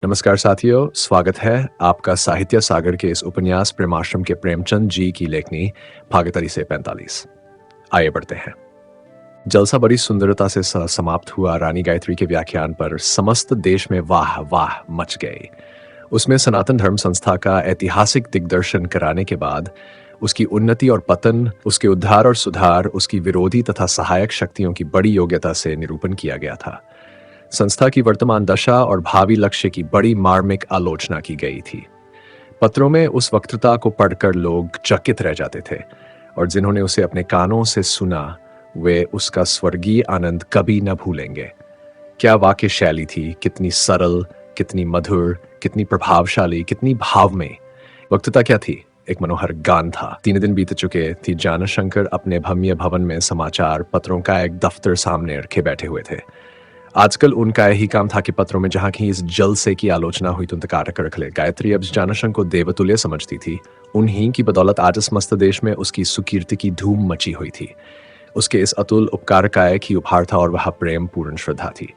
नमस्कार साथियों, स्वागत है आपका साहित्य सागर के इस उपन्यास प्रेमाश्रम के प्रेमचंद जी की लेखनी भागीदारी से 45। आइए बढ़ते हैं। जलसा बड़ी सुंदरता से समाप्त हुआ। रानी गायत्री के व्याख्यान पर समस्त देश में वाह वाह मच गई। उसमें सनातन धर्म संस्था का ऐतिहासिक दिग्दर्शन कराने के बाद उसकी उन्नति और पतन, उसके उद्धार और सुधार, उसकी विरोधी तथा सहायक शक्तियों की बड़ी योग्यता से निरूपण किया गया था। संस्था की वर्तमान दशा और भावी लक्ष्य की बड़ी मार्मिक आलोचना की गई थी। पत्रों में उस वक्तृता को पढ़कर लोग चकित रह जाते थे, और जिन्होंने उसे अपने कानों से सुना वे उसका स्वर्गीय आनंद कभी न भूलेंगे। क्या वाक्य शैली थी, कितनी सरल, कितनी मधुर, कितनी प्रभावशाली, कितनी भावमयी। वक्तृता क्या थी? एक मनोहर गान था। 3 दिन बीत चुके थी। जानशंकर अपने भव्य भवन में समाचार पत्रों का एक दफ्तर सामने रखे बैठे हुए थे। आजकल उनका यही काम था कि पत्रों में जहां कहीं इस जलसे की आलोचना हुई तो कारक रख ले। गायत्री अब जानशंकर को देवतुल्य समझती थी। उन्हीं की बदौलत आज इस मस्त देश में उसकी सुकीर्ति की धूम मची हुई थी। उसके इस अतुल उपकार का एक ही उपहार था और वह प्रेम पूर्ण श्रद्धा थी।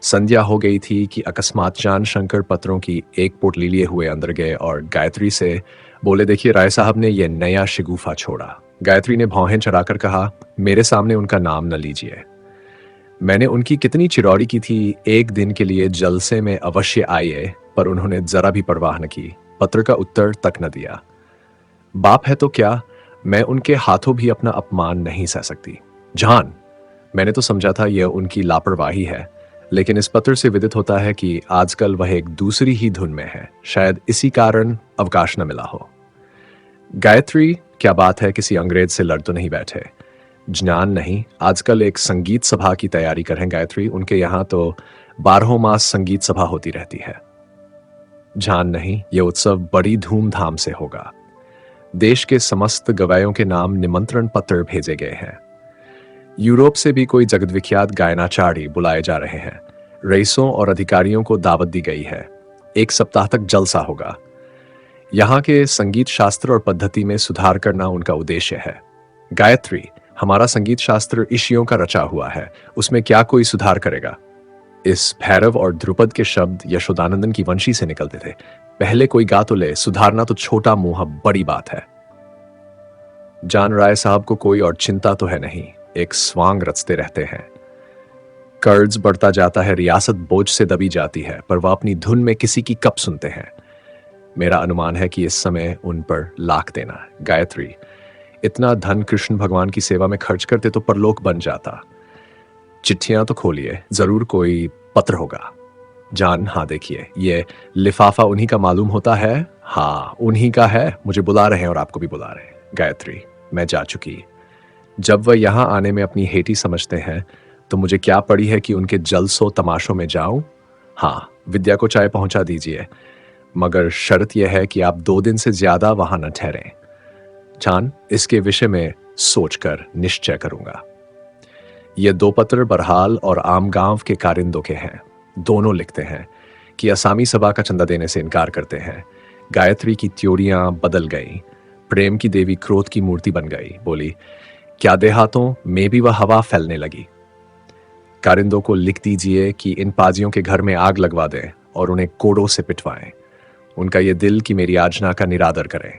संध्या हो गई थी कि अकस्मात जानशंकर पत्रों की एक पोटली लिए हुए अंदर गए और गायत्री से बोले, देखिए राय साहब ने यह नया शिगुफा छोड़ा। गायत्री ने भौहें चढ़ाकर कहा, मेरे सामने उनका नाम न लीजिए। मैंने उनकी कितनी चिरौरी की थी, एक दिन के लिए जलसे में अवश्य आइए, पर उन्होंने जरा भी परवाह न की, पत्र का उत्तर तक न दिया। बाप है तो क्या, मैं उनके हाथों भी अपना अपमान नहीं सह सकती। जान, मैंने तो समझा था यह उनकी लापरवाही है, लेकिन इस पत्र से विदित होता है कि आजकल वह एक दूसरी ही धुन में है। शायद इसी कारण अवकाश न मिला हो। गायत्री, क्या बात है, किसी अंग्रेज से लड़ तो नहीं बैठे? ज्ञान नहीं, आजकल एक संगीत सभा की तैयारी कर हैं गायत्री। उनके यहां तो 12 मास संगीत सभा होती रहती है। जान नहीं, यह उत्सव बड़ी धूमधाम से होगा। देश के समस्त गवायों के नाम निमंत्रण पत्र भेजे गए हैं। यूरोप से भी कोई जगदविख्यात गायनाचार्य बुलाए जा रहे हैं। रईसों और अधिकारियों को दावत दी गई है। 1 सप्ताह तक जलसा होगा। यहाँ के संगीत शास्त्र और पद्धति में सुधार करना उनका उद्देश्य है। गायत्री, हमारा संगीत शास्त्र ऋषियों का रचा हुआ है, उसमें क्या कोई सुधार करेगा? इस भैरव और ध्रुपद के शब्द यशोदानंदन की वंशी से निकलते थे। पहले कोई गा तो ले, सुधारना तो छोटा मुंह बड़ी बात है। जान राय साहब को कोई और चिंता तो है नहीं, एक स्वांग रचते रहते हैं। कर्ज बढ़ता जाता है, रियासत बोझ से दबी जाती है, पर वह अपनी धुन में किसी की कब सुनते हैं। मेरा अनुमान है कि इस समय उन पर लाख देना। गायत्री, इतना धन कृष्ण भगवान की सेवा में खर्च करते तो परलोक बन जाता। चिट्ठियां तो खोलिए, जरूर कोई पत्र होगा। जान, हाँ देखिए, ये लिफाफा उन्हीं का मालूम होता है। हाँ, उन्हीं का है। मुझे बुला रहे हैं और आपको भी बुला रहे हैं। गायत्री, मैं जा चुकी। जब वह यहां आने में अपनी हेठी समझते हैं तो मुझे क्या पड़ी है कि उनके जलसों तमाशों में जाऊं। हाँ, विद्या को चाय पहुंचा दीजिए, मगर शर्त यह है कि आप 2 दिन से ज्यादा वहां न ठहरें। जान, इसके विषय में सोचकर निश्चय करूंगा। ये 2 पत्र बरहाल और आमगांव के कारिंदों के हैं। दोनों लिखते हैं कि असामी सभा का चंदा देने से इनकार करते हैं। गायत्री की त्योरियां बदल गईं। प्रेम की देवी क्रोध की मूर्ति बन गई। बोली, क्या देहातों में भी वह हवा फैलने लगी। कारिंदों को लिख दीजिए कि इन पाजियों के घर में आग लगवा दें और उन्हें कोड़ों से पिटवाएं। उनका यह दिल कि मेरी याचना का निरादर करें।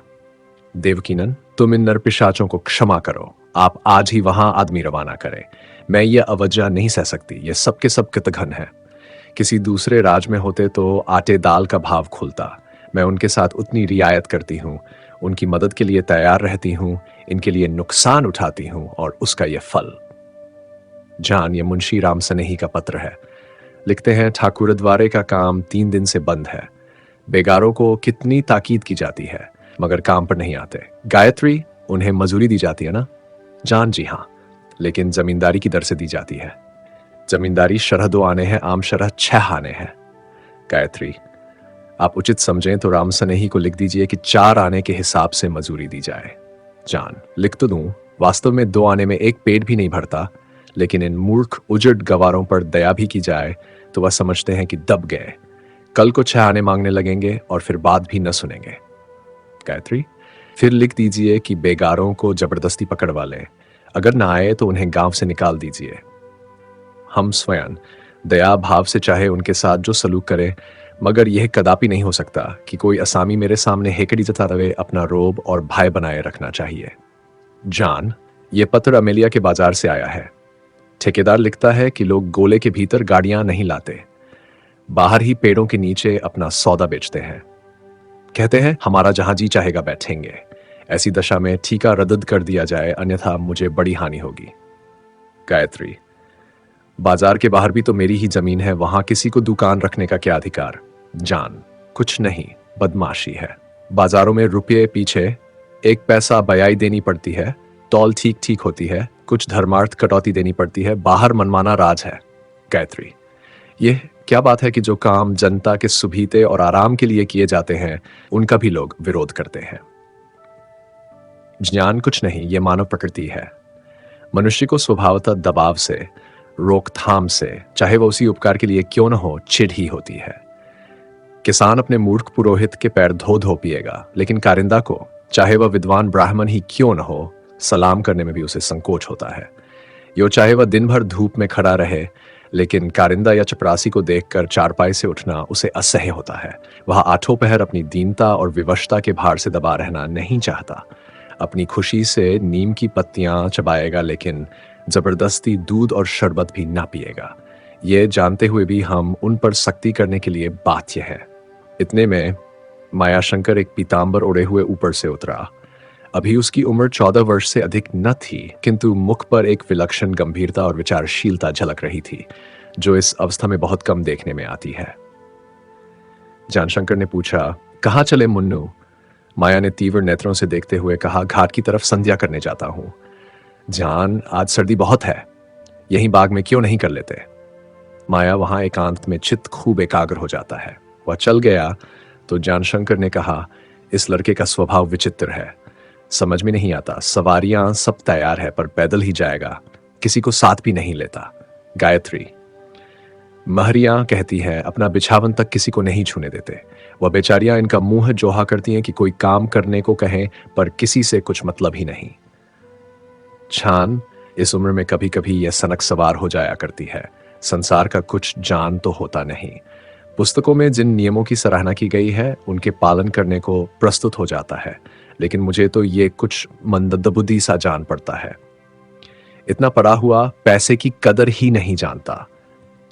देवकीनंद, तुम इन नरपिशाचों को क्षमा करो। आप आज ही वहां आदमी रवाना करें। मैं ये अवज्ञा नहीं सह सकती। ये सब के सब कृतघ्न है। किसी दूसरे राज में होते तो आटे दाल का भाव खुलता। मैं उनके साथ उतनी रियायत करती हूँ, उनकी मदद के लिए तैयार रहती हूँ, इनके लिए नुकसान उठाती हूँ, और उसका यह फल। जान, ये मुंशी राम सनेही का पत्र है। लिखते हैं, ठाकुरद्वारे का काम 3 दिन से बंद है। बेगारों को कितनी ताकीद की जाती है, मगर काम पर नहीं आते। गायत्री, उन्हें मजूरी दी जाती है ना? जान, जी हाँ, लेकिन जमींदारी की दर से दी जाती है। जमींदारी शरह 2 आने हैं, आम शरह 6 आने हैं। गायत्री, आप उचित समझें तो राम सनेही को लिख दीजिए कि 4 आने के हिसाब से मजूरी दी जाए। जान, लिख तो दूं, वास्तव में 2 आने में एक पेट भी नहीं भरता, लेकिन इन मूर्ख उजड़ गवारों पर दया भी की जाए तो वह समझते हैं कि दब गए। कल को 6 आने मांगने लगेंगे और फिर बात भी न सुनेंगे। गायत्री, फिर लिख दीजिए कि बेगारों को जबरदस्ती पकड़वा लें। अगर ना आए तो उन्हें गांव से निकाल दीजिए। हम स्वयं दया भाव से चाहे उनके साथ जो सलूक करें, मगर यह कदापि नहीं हो सकता कि कोई असामी मेरे सामने हेकड़ी जताते हुए अपना रोब और भय बनाए रखना चाहिए। जान, ये पत्र अमेलिया के बाजार से आया है। ठेकेदार लिखता है कि लोग गोले के भीतर गाड़ियां नहीं लाते, बाहर ही पेड़ों के नीचे अपना सौदा बेचते हैं। कहते हैं हमारा जहां जी चाहेगा बैठेंगे। ऐसी दशा में ठीका रद्द कर दिया जाए, अन्यथा मुझे बड़ी हानि होगी। गायत्री, बाजार के बाहर भी तो मेरी ही जमीन है, वहां किसी को दुकान रखने का क्या अधिकार? जान, कुछ नहीं, बदमाशी है। बाजारों में रुपये पीछे 1 पैसा बयाई देनी पड़ती है, तौल ठीक ठीक होती है, कुछ धर्मार्थ कटौती देनी पड़ती है, बाहर मनमाना राज है। गायत्री, यह क्या बात है कि जो काम जनता के सुभीते और आराम के लिए किए जाते हैं उनका भी लोग विरोध करते हैं। ज्ञान, कुछ नहीं, यह मानव प्रकृति है। मनुष्य को स्वभावतः दबाव से, रोकथाम से, चाहे वह उसी उपकार के लिए क्यों न हो, चिढ़ ही होती है। किसान अपने मूर्ख पुरोहित के पैर धो धो पिएगा, लेकिन कारिंदा को, चाहे वह विद्वान ब्राह्मण ही क्यों न हो, सलाम करने में भी उसे संकोच होता है। यो चाहे वह दिन भर धूप में खड़ा रहे, लेकिन कारिंदा या चपरासी को देखकर चारपाई से उठना उसे असह्य होता है। वह आठों पहर अपनी दीनता और विवशता के भार से दबा रहना नहीं चाहता। अपनी खुशी से नीम की पत्तियां चबाएगा, लेकिन जबरदस्ती दूध और शरबत भी ना पिएगा। ये जानते हुए भी हम उन पर सख्ती करने के लिए बाध्य है। इतने में मायाशंकर एक पीतांबर ओढ़े हुए ऊपर से उतरा। अभी उसकी उम्र 14 वर्ष से अधिक न थी, किंतु मुख पर एक विलक्षण गंभीरता और विचारशीलता झलक रही थी, जो इस अवस्था में बहुत कम देखने में आती है। जानशंकर ने पूछा, कहाँ चले मुन्नू? माया ने तीव्र नेत्रों से देखते हुए कहा, घाट की तरफ संध्या करने जाता हूं। जान, आज सर्दी बहुत है, यहीं बाग में क्यों नहीं कर लेते? माया वहां एकांत में चित्त खूब एकाग्र हो जाता है। वह चल गया तो जानशंकर ने कहा, इस लड़के का स्वभाव विचित्र है, समझ में नहीं आता। सवारियां सब तैयार है पर पैदल ही जाएगा, किसी को साथ भी नहीं लेता। गायत्री, महरियां कहती हैं अपना बिछावन तक किसी को नहीं छूने देते। वह बेचारियां इनका मुंह जोहा करती हैं कि कोई काम करने को कहें, पर किसी से कुछ मतलब ही नहीं। छान, इस उम्र में कभी कभी यह सनक सवार हो जाया करती है। संसार का कुछ जान तो होता नहीं। पुस्तकों में जिन नियमों की सराहना की गई है उनके पालन करने को प्रस्तुत हो जाता है, लेकिन मुझे तो ये कुछ मंदबुद्धि सा जान पड़ता है। इतना पड़ा हुआ पैसे की कदर ही नहीं जानता।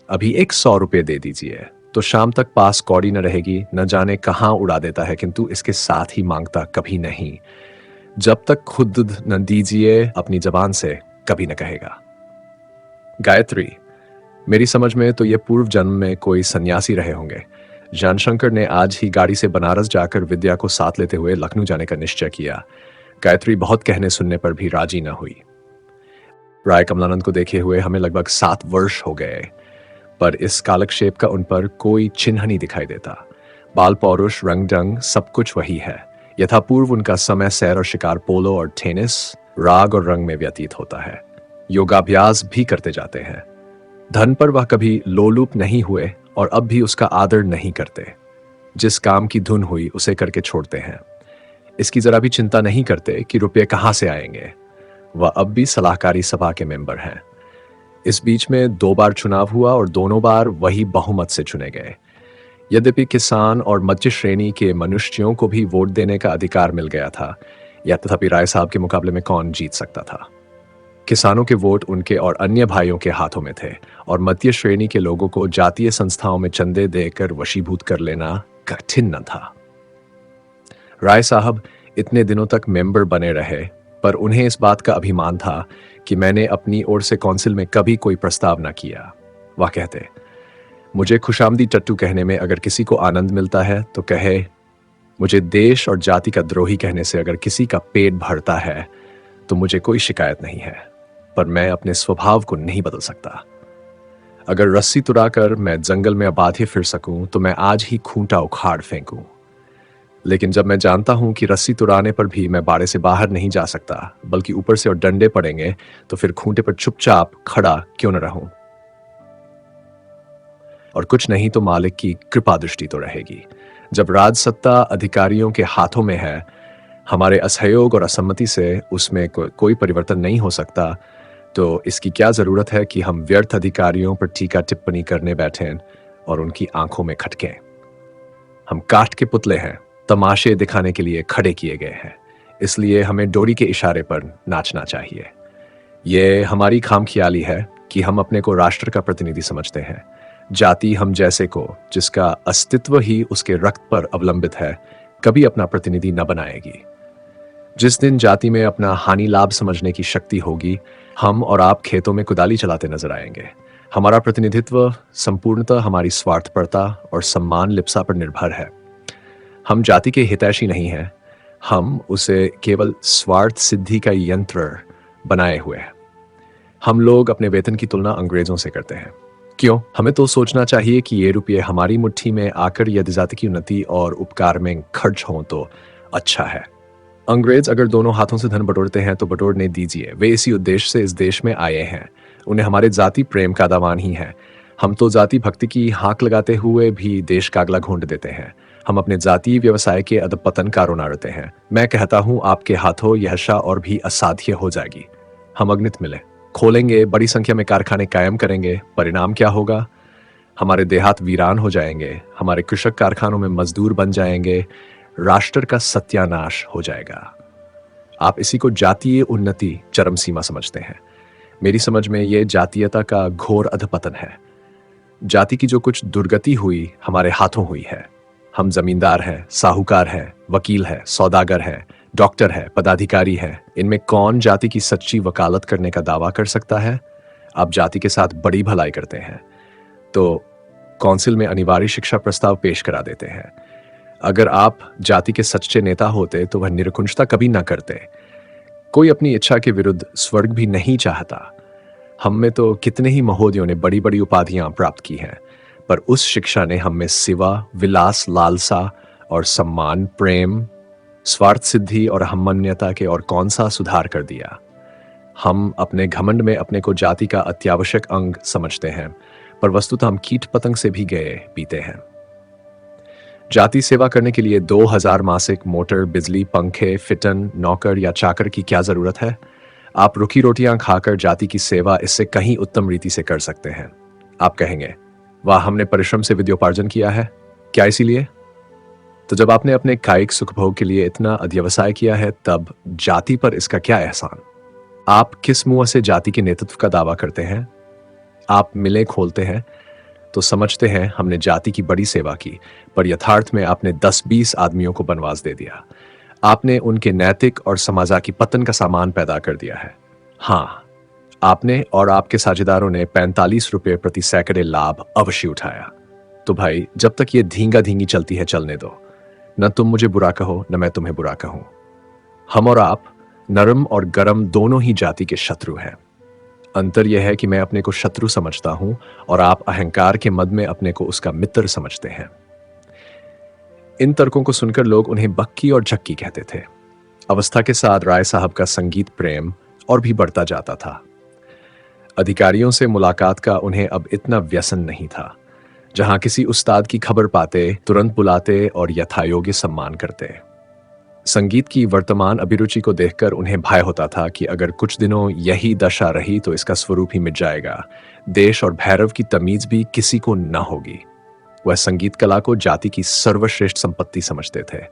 अभी 100 रुपये दे दीजिए तो शाम तक पास कौड़ी न रहेगी, न जाने कहां उड़ा देता है, किंतु इसके साथ ही मांगता कभी नहीं। जब तक खुद न दीजिए अपनी जबान से कभी न कहेगा। गायत्री, मेरी समझ में तो ये पूर्व जन्म में कोई सन्यासी रहे होंगे। जानशंकर ने आज ही गाड़ी से बनारस जाकर विद्या को साथ लेते हुए लखनऊ जाने का निश्चय किया। गायत्री बहुत कहने सुनने पर भी राजी न हुई। राय कमलानंद को देखे हुए हमें लगभग 7 वर्ष हो गए, पर इस कालक्षेप का उन पर कोई चिन्ह नहीं दिखाई देता। बाल पौरुष, रंग ढंग सब कुछ वही है। यथापूर्व उनका समय सैर और शिकार, पोलो और टेनिस, राग और रंग में व्यतीत होता है। योगाभ्यास भी करते जाते हैं। धन पर वह कभी लोलुप नहीं हुए और अब भी उसका आदर नहीं करते। जिस काम की धुन हुई उसे करके छोड़ते हैं। इसकी जरा भी चिंता नहीं करते कि रुपये कहां से आएंगे। वह अब भी सलाहकारी सभा के मेंबर हैं। इस बीच में 2 बार चुनाव हुआ और दोनों बार वही बहुमत से चुने गए। यद्यपि किसान और मध्य श्रेणी के मनुष्यों को भी वोट देने का अधिकार मिल गया था, या तथापि राय साहब के मुकाबले में कौन जीत सकता था। किसानों के वोट उनके और अन्य भाइयों के हाथों में थे, और मध्य श्रेणी के लोगों को जातीय संस्थाओं में चंदे देकर वशीभूत कर लेना कठिन न था। राय साहब इतने दिनों तक मेंबर बने रहे, पर उन्हें इस बात का अभिमान था कि मैंने अपनी ओर से काउंसिल में कभी कोई प्रस्ताव न किया। वह कहते, मुझे खुशामदी टट्टू कहने में अगर किसी को आनंद मिलता है तो कहे। मुझे देश और जाति का द्रोही कहने से अगर किसी का पेट भरता है तो मुझे कोई शिकायत नहीं है, पर मैं अपने स्वभाव को नहीं बदल सकता। अगर रस्सी तुड़ाकर मैं जंगल में अबाध्य फिर सकूं तो मैं आज ही खूंटा उखाड़ फेंकूं, लेकिन जब मैं जानता हूं कि रस्सी तुड़ाने पर भी मैं बाड़े से बाहर नहीं जा सकता, बल्कि ऊपर से और डंडे पड़ेंगे, तो फिर खूंटे पर चुपचाप खड़ा क्यों न रहूं। और कुछ नहीं तो मालिक की कृपा दृष्टि तो रहेगी। जब राजसत्ता अधिकारियों के हाथों में है, हमारे असहयोग और असम्मति से उसमें कोई परिवर्तन नहीं हो सकता, तो इसकी क्या जरूरत है कि हम व्यर्थ अधिकारियों पर टीका टिप्पणी करने बैठें और उनकी आंखों में खटकें। हम काठ के पुतले हैं, तमाशे दिखाने के लिए खड़े किए गए हैं। इसलिए हमें डोरी के इशारे पर नाचना चाहिए। ये हमारी खामख्याली है कि हम अपने को राष्ट्र का प्रतिनिधि समझते हैं। जाति हम जैसे को, जिसका अस्तित्व ही उसके रक्त पर अवलंबित है, कभी अपना प्रतिनिधि न बनाएगी। जिस दिन जाति में अपना हानि लाभ समझने की शक्ति होगी, हम और आप खेतों में कुदाली चलाते नजर आएंगे। हमारा प्रतिनिधित्व संपूर्णतः हमारी स्वार्थपरता और सम्मान लिप्सा पर निर्भर है। हम जाति के हितैषी नहीं हैं, हम उसे केवल स्वार्थ सिद्धि का यंत्र बनाए हुए हैं। हम लोग अपने वेतन की तुलना अंग्रेजों से करते हैं। क्यों? हमें तो सोचना चाहिए कि ये रुपये हमारी मुट्ठी में आकर यदि जाति की उन्नति और उपकार में खर्च हों तो अच्छा है। अंग्रेज अगर दोनों हाथों से धन बटोरते हैं तो बटोरने दीजिए। वे इसी उद्देश्य से इस देश में आए हैं। उन्हें हमारे जाति प्रेम का दावान ही है। हम तो जाति भक्ति की हाँक लगाते हुए भी देश का अगला घोंट देते हैं। हम अपने जातीय व्यवसाय के अधपतन का रोना रोते हैं। मैं कहता हूं आपके हाथों यह आशा और भी असाध्य हो जाएगी। हम अगणित मिले, खोलेंगे, बड़ी संख्या में कारखाने कायम करेंगे। परिणाम क्या होगा? हमारे देहात वीरान हो जाएंगे, हमारे कृषक कारखानों में मजदूर बन जाएंगे, राष्ट्र का सत्यानाश हो जाएगा। आप इसी को जातीय उन्नति चरम सीमा समझते हैं। मेरी समझ में यह जातीयता का घोर अधपतन है। जाति की जो कुछ दुर्गति हुई हमारे हाथों हुई है। हम जमींदार हैं, साहूकार हैं, वकील हैं, सौदागर हैं, डॉक्टर है, पदाधिकारी है। इनमें कौन जाति की सच्ची वकालत करने का दावा कर सकता है? आप जाति के साथ बड़ी भलाई करते हैं तो काउंसिल में अनिवार्य शिक्षा प्रस्ताव पेश करा देते हैं। अगर आप जाति के सच्चे नेता होते तो वह निरकुंजता कभी ना करते। कोई अपनी इच्छा के विरुद्ध स्वर्ग भी नहीं चाहता। हम में तो कितने ही महोदयों ने बड़ी बड़ी उपाधियां प्राप्त की हैं, पर उस शिक्षा ने हम में सिवा, विलास, लालसा और सम्मान, प्रेम, स्वार्थ सिद्धि और हमन्यता के और कौन सा सुधार कर दिया। हम अपने घमंड में अपने को जाति का अत्यावश्यक अंग समझते हैं, पर वस्तुतः हम कीट पतंग से भी गए बीते हैं। जाति सेवा करने के लिए 2000 मासिक, मोटर, बिजली, पंखे, फिटन, नौकर या चाकर की क्या जरूरत है? आप रुखी रोटियां खाकर जाति की सेवा इससे कहीं उत्तम रीति से कर सकते हैं। आप कहेंगे, वाह, हमने परिश्रम से विद्योपार्जन किया है, क्या इसीलिए? तो जब आपने अपने कायिक सुखभोग के लिए इतना अध्यवसाय किया है, तब जाति पर इसका क्या एहसान? आप किस मुंह से जाति के नेतृत्व का दावा करते हैं? आप मिलें खोलते हैं तो समझते हैं हमने जाति की बड़ी सेवा की, पर यथार्थ में आपने 10-20 आदमियों को बनवास दे दिया। आपने उनके नैतिक और समाजा की पतन का सामान पैदा कर दिया है। हाँ, आपने और आपके साझेदारों ने 45 रुपये प्रति सैकड़े लाभ अवश्य उठाया। तो भाई, जब तक ये धींगा धींगी चलती है चलने दो। न तुम मुझे बुरा कहो, न मैं तुम्हें बुरा कहूं। हम और आप नरम और गरम दोनों ही जाति के शत्रु हैं। अंतर यह है कि मैं अपने को शत्रु समझता हूं और आप अहंकार के मद में अपने को उसका मित्र समझते हैं। इन तर्कों को सुनकर लोग उन्हें बक्की और झक्की कहते थे। अवस्था के साथ राय साहब का संगीत प्रेम और भी बढ़ता जाता था। अधिकारियों से मुलाकात का उन्हें अब इतना व्यसन नहीं था। जहां किसी उस्ताद की खबर पाते तुरंत बुलाते और यथायोग्य सम्मान करते। संगीत की वर्तमान अभिरुचि को देखकर उन्हें भय होता था कि अगर कुछ दिनों यही दशा रही तो इसका स्वरूप ही मिट जाएगा। देश और भैरव की तमीज भी किसी को न होगी। वह संगीत कला को जाति की सर्वश्रेष्ठ संपत्ति समझते थे।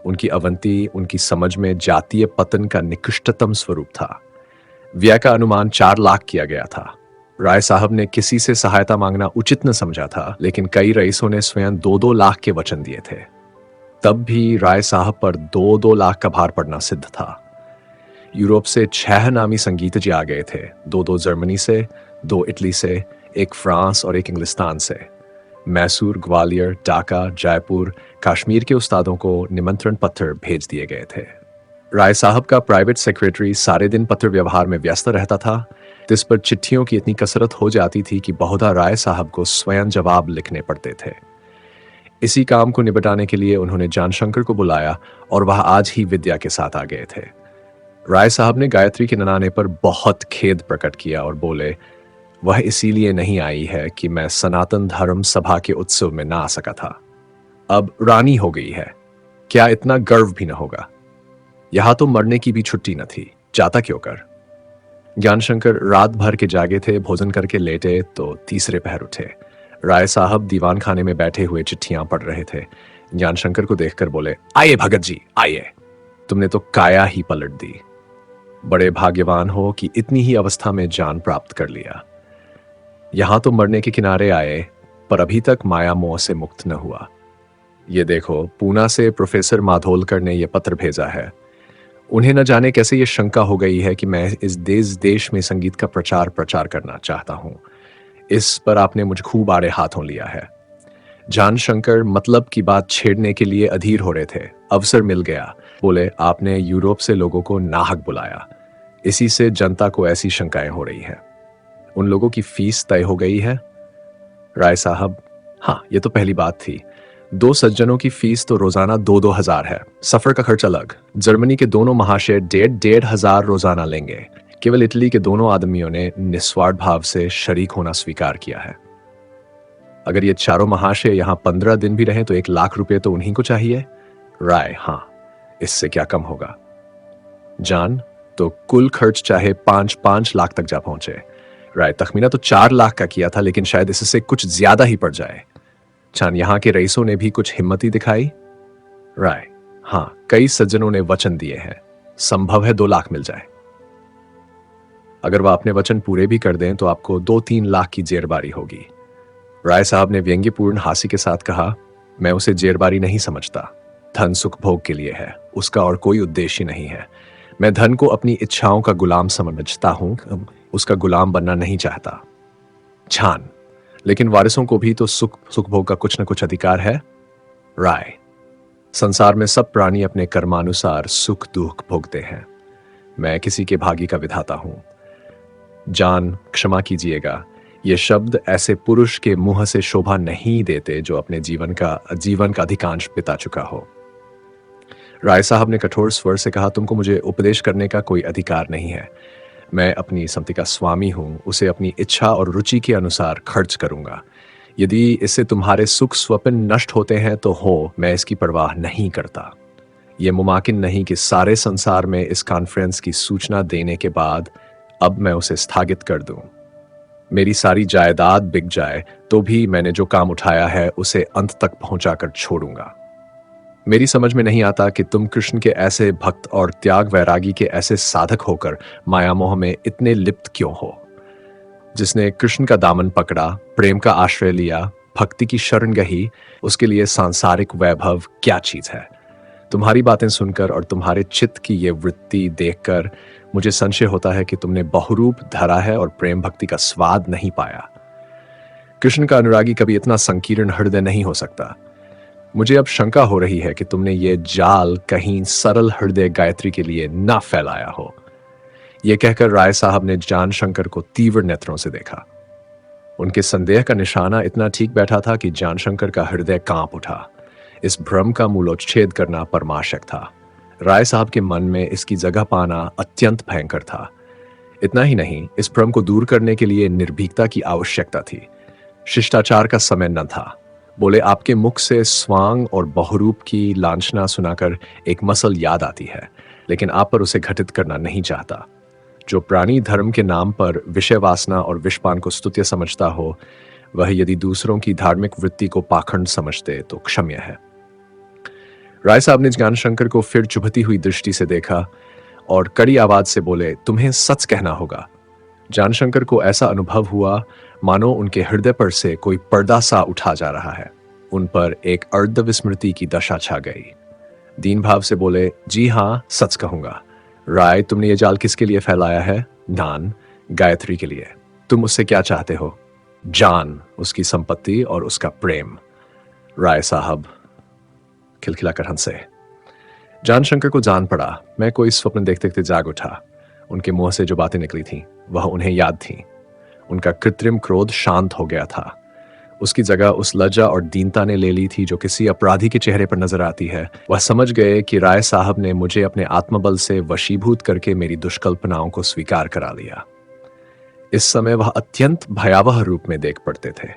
उनकी अवंती उनकी समझ में जातीय पतन का निकृष्टतम स्वरूप था। व्यय का अनुमान 4 लाख किया गया था। राय साहब ने किसी से सहायता मांगना उचित न समझा था, लेकिन कई रईसों ने स्वयं 2-2 लाख के वचन दिए थे। तब भी राय साहब पर 2-2 लाख का भार पड़ना सिद्ध था। यूरोप से 6 नामी संगीतज्ञ आ गए थे, 2-2 जर्मनी से, 2 इटली से, 1 फ्रांस और 1 इंग्लिस्तान से। मैसूर, ग्वालियर, ढाका, जयपुर, कश्मीर के उस्तादों को निमंत्रण पत्र भेज दिए गए थे। राय साहब का प्राइवेट सेक्रेटरी सारे दिन पत्र व्यवहार में व्यस्त रहता था। जिस पर चिट्ठियों की इतनी कसरत हो जाती थी कि बहुधा राय साहब को स्वयं जवाब लिखने पड़ते थे। इसी काम को निपटाने के लिए उन्होंने जानशंकर को बुलाया और वह आज ही विद्या के साथ आ गए थे। राय साहब ने गायत्री के ननाने पर बहुत खेद प्रकट किया और बोले, वह इसीलिए नहीं आई है कि मैं सनातन धर्म सभा के उत्सव में ना आ सका था। अब रानी हो गई है, क्या इतना गर्व भी न होगा? यहां तो मरने की भी छुट्टी न थी, जाता क्यों कर? ज्ञानशंकर रात भर के जागे थे, भोजन करके लेटे तो तीसरे पहर उठे। राय साहब दीवान खाने में बैठे हुए चिट्ठियां पढ़ रहे थे। ज्ञानशंकर को देखकर बोले, आइए भगत जी आइए। तुमने तो काया ही पलट दी। बड़े भाग्यवान हो कि इतनी ही अवस्था में जान प्राप्त कर लिया। यहां तो मरने के किनारे आए, पर अभी तक माया मोह से मुक्त न हुआ। ये देखो, पूना से प्रोफेसर माधोलकर ने यह पत्र भेजा है। उन्हें न जाने कैसे ये शंका हो गई है कि मैं इस देश में संगीत का प्रचार करना चाहता हूं। इस पर आपने मुझे खूब आड़े हाथों लिया है। जानशंकर मतलब की बात छेड़ने के लिए अधीर हो रहे थे। अवसर मिल गया। बोले, आपने यूरोप से लोगों को नाहक बुलाया, इसी से जनता को ऐसी शंकाएं हो रही हैं। उन लोगों की फीस तय हो गई है? राय साहब, हाँ, ये तो पहली बात थी। 2 सज्जनों की फीस तो रोजाना 2-2 हजार है। सफर का खर्च अलग। जर्मनी के दोनों महाशय 1.5 हजार रोजाना लेंगे। केवल इटली के दोनों आदमियों ने निस्वार्थ भाव से शरीक होना स्वीकार किया है। अगर ये चारों महाशय यहां 15 दिन भी रहे तो 1 लाख रुपए तो उन्हीं को चाहिए। राय, हां, इससे क्या कम होगा। जान, तो कुल खर्च चाहे 5-5 लाख तक जा पहुंचे। राय, तखमीना तो 4 लाख का किया था, लेकिन शायद इससे कुछ ज्यादा ही पड़ जाए। जान, यहां के रईसों ने भी कुछ हिम्मत ही दिखाई। राय, हां, कई सज्जनों ने वचन दिए हैं, संभव है 2 लाख मिल जाए। अगर वह अपने वचन पूरे भी कर दें तो आपको 2-3 लाख की जेरबारी होगी। राय साहब ने व्यंग्यपूर्ण हास्य के साथ कहा, मैं उसे जेरबारी नहीं समझता। धन सुख भोग के लिए है, उसका और कोई उद्देश्य नहीं है। मैं धन को अपनी इच्छाओं का गुलाम समझता हूं, उसका गुलाम बनना नहीं चाहता। छान, लेकिन वारिसों को भी तो सुख भोग का कुछ न कुछ अधिकार है। राय, संसार में सब प्राणी अपने कर्मानुसार सुख दुख भोगते हैं। मैं किसी के भागी का विधाता हूं। जान, क्षमा कीजिएगा, ये शब्द ऐसे पुरुष के मुंह से शोभा नहीं देते जो अपने जीवन का अधिकांश बिता चुका हो। राय साहब ने कठोर स्वर से कहा, तुमको मुझे उपदेश करने का कोई अधिकार नहीं है। मैं अपनी संपत्ति का स्वामी हूं, उसे अपनी इच्छा और रुचि के अनुसार खर्च करूंगा। यदि इससे तुम्हारे सुख स्वप्न नष्ट होते हैं तो हो, मैं इसकी परवाह नहीं करता। यह मुमकिन नहीं कि सारे संसार में इस कॉन्फ्रेंस की सूचना देने के बाद अब मैं उसे स्थगित कर दूं। मेरी सारी जायदाद बिक जाए तो भी मैंने जो काम उठाया है उसे अंत तक पहुंचाकर छोड़ूंगा। मेरी समझ में नहीं आता कि तुम कृष्ण के ऐसे भक्त और त्याग वैरागी के ऐसे साधक होकर माया मोह में इतने लिप्त क्यों हो। जिसने कृष्ण का दामन पकड़ा, प्रेम का आश्रय लिया, भक्ति की शरण गही, उसके लिए सांसारिक वैभव क्या चीज है। तुम्हारी बातें सुनकर और तुम्हारे चित्त की ये वृत्ति देखकर मुझे संशय होता है कि तुमने बहुरूप धरा है और प्रेम भक्ति का स्वाद नहीं पाया। कृष्ण का अनुरागी कभी इतना संकीर्ण हृदय नहीं हो सकता। मुझे अब शंका हो रही है कि तुमने ये जाल कहीं सरल हृदय गायत्री के लिए ना फैलाया हो। यह कहकर राय साहब ने जानशंकर को तीव्र नेत्रों से देखा। उनके संदेह का निशाना इतना ठीक बैठा था कि जानशंकर का हृदय कांप उठा। इस भ्रम का मूलोच्छेद करना परमावश्यक था। राय साहब के मन में इसकी जगह पाना अत्यंत भयंकर था। इतना ही नहीं, इस भ्रम को दूर करने के लिए निर्भीकता की आवश्यकता थी। शिष्टाचार का समय न था। बोले, आपके मुख से स्वांग और बहुरूप की लांछना सुनाकर एक मसल याद आती है, लेकिन आप पर उसे घटित करना नहीं चाहता। जो प्राणी धर्म के नाम पर विषय वासना और विषपान को स्तुत्य समझता हो, वह यदि दूसरों की धार्मिक वृत्ति को पाखंड समझते तो क्षम्य है। राय साहब ने ज्ञानशंकर को फिर चुभती हुई दृष्टि से देखा और कड़ी आवाज से बोले, तुम्हें सच कहना होगा। जानशंकर को ऐसा अनुभव हुआ मानो उनके हृदय पर से कोई पर्दा सा उठा जा रहा है। उन पर एक अर्ध विस्मृति की दशा छा गई। दीन भाव से बोले, जी हां, सच कहूंगा। राय, तुमने ये जाल किसके लिए फैलाया है? नान, गायत्री के लिए। तुम उससे क्या चाहते हो? जान, उसकी संपत्ति और उसका प्रेम। राय साहब खिलखिलाकर हंसे। जानशंकर को जान पड़ा, मैं कोई स्वप्न देखते देखते जाग उठा। उनके मुंह से जो बातें निकली थीं वह उन्हें याद थीं। उनका कृत्रिम क्रोध शांत हो गया था। उसकी जगह उस लज्जा और दीनता ने ले ली थी जो किसी अपराधी के चेहरे पर नजर आती है। वह समझ गए कि राय साहब ने मुझे अपने आत्मबल से वशीभूत करके मेरी दुष्कल्पनाओं को स्वीकार करा लिया। इस समय वह अत्यंत भयावह रूप में देख पड़ते थे।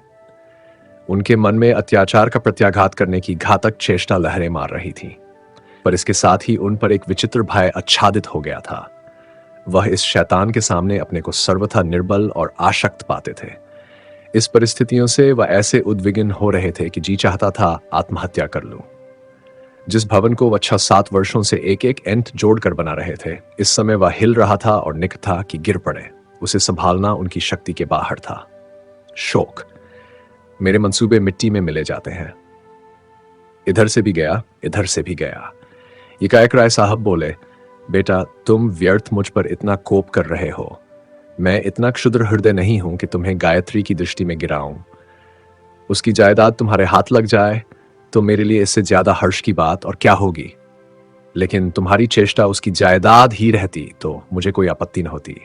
उनके मन में अत्याचार का प्रत्याघात करने की घातक चेष्टा लहरें मार रही थी, पर इसके साथ ही उन पर एक विचित्र भय आच्छादित हो गया था। वह इस शैतान के सामने अपने को सर्वथा निर्बल और आशक्त पाते थे। इस परिस्थितियों से वह ऐसे उद्विग्न हो रहे थे कि जी चाहता था आत्महत्या कर लूं। जिस भवन को वह 6-7 वर्षों से एक एक एंट जोड़कर बना रहे थे, इस समय वह हिल रहा था और निक था कि गिर पड़े। उसे संभालना उनकी शक्ति के बाहर था। शोक। मेरे मंसूबे मिट्टी में मिले जाते हैं। इधर से भी गया, इधर से भी गया। एकाएक राय साहब बोले, बेटा तुम व्यर्थ मुझ पर इतना कोप कर रहे हो। मैं इतना क्षुद्र हृदय नहीं हूं कि तुम्हें गायत्री की दृष्टि में गिराऊं। उसकी जायदाद तुम्हारे हाथ लग जाए तो मेरे लिए इससे ज्यादा हर्ष की बात और क्या होगी। लेकिन तुम्हारी चेष्टा उसकी जायदाद ही रहती तो मुझे कोई आपत्ति न होती।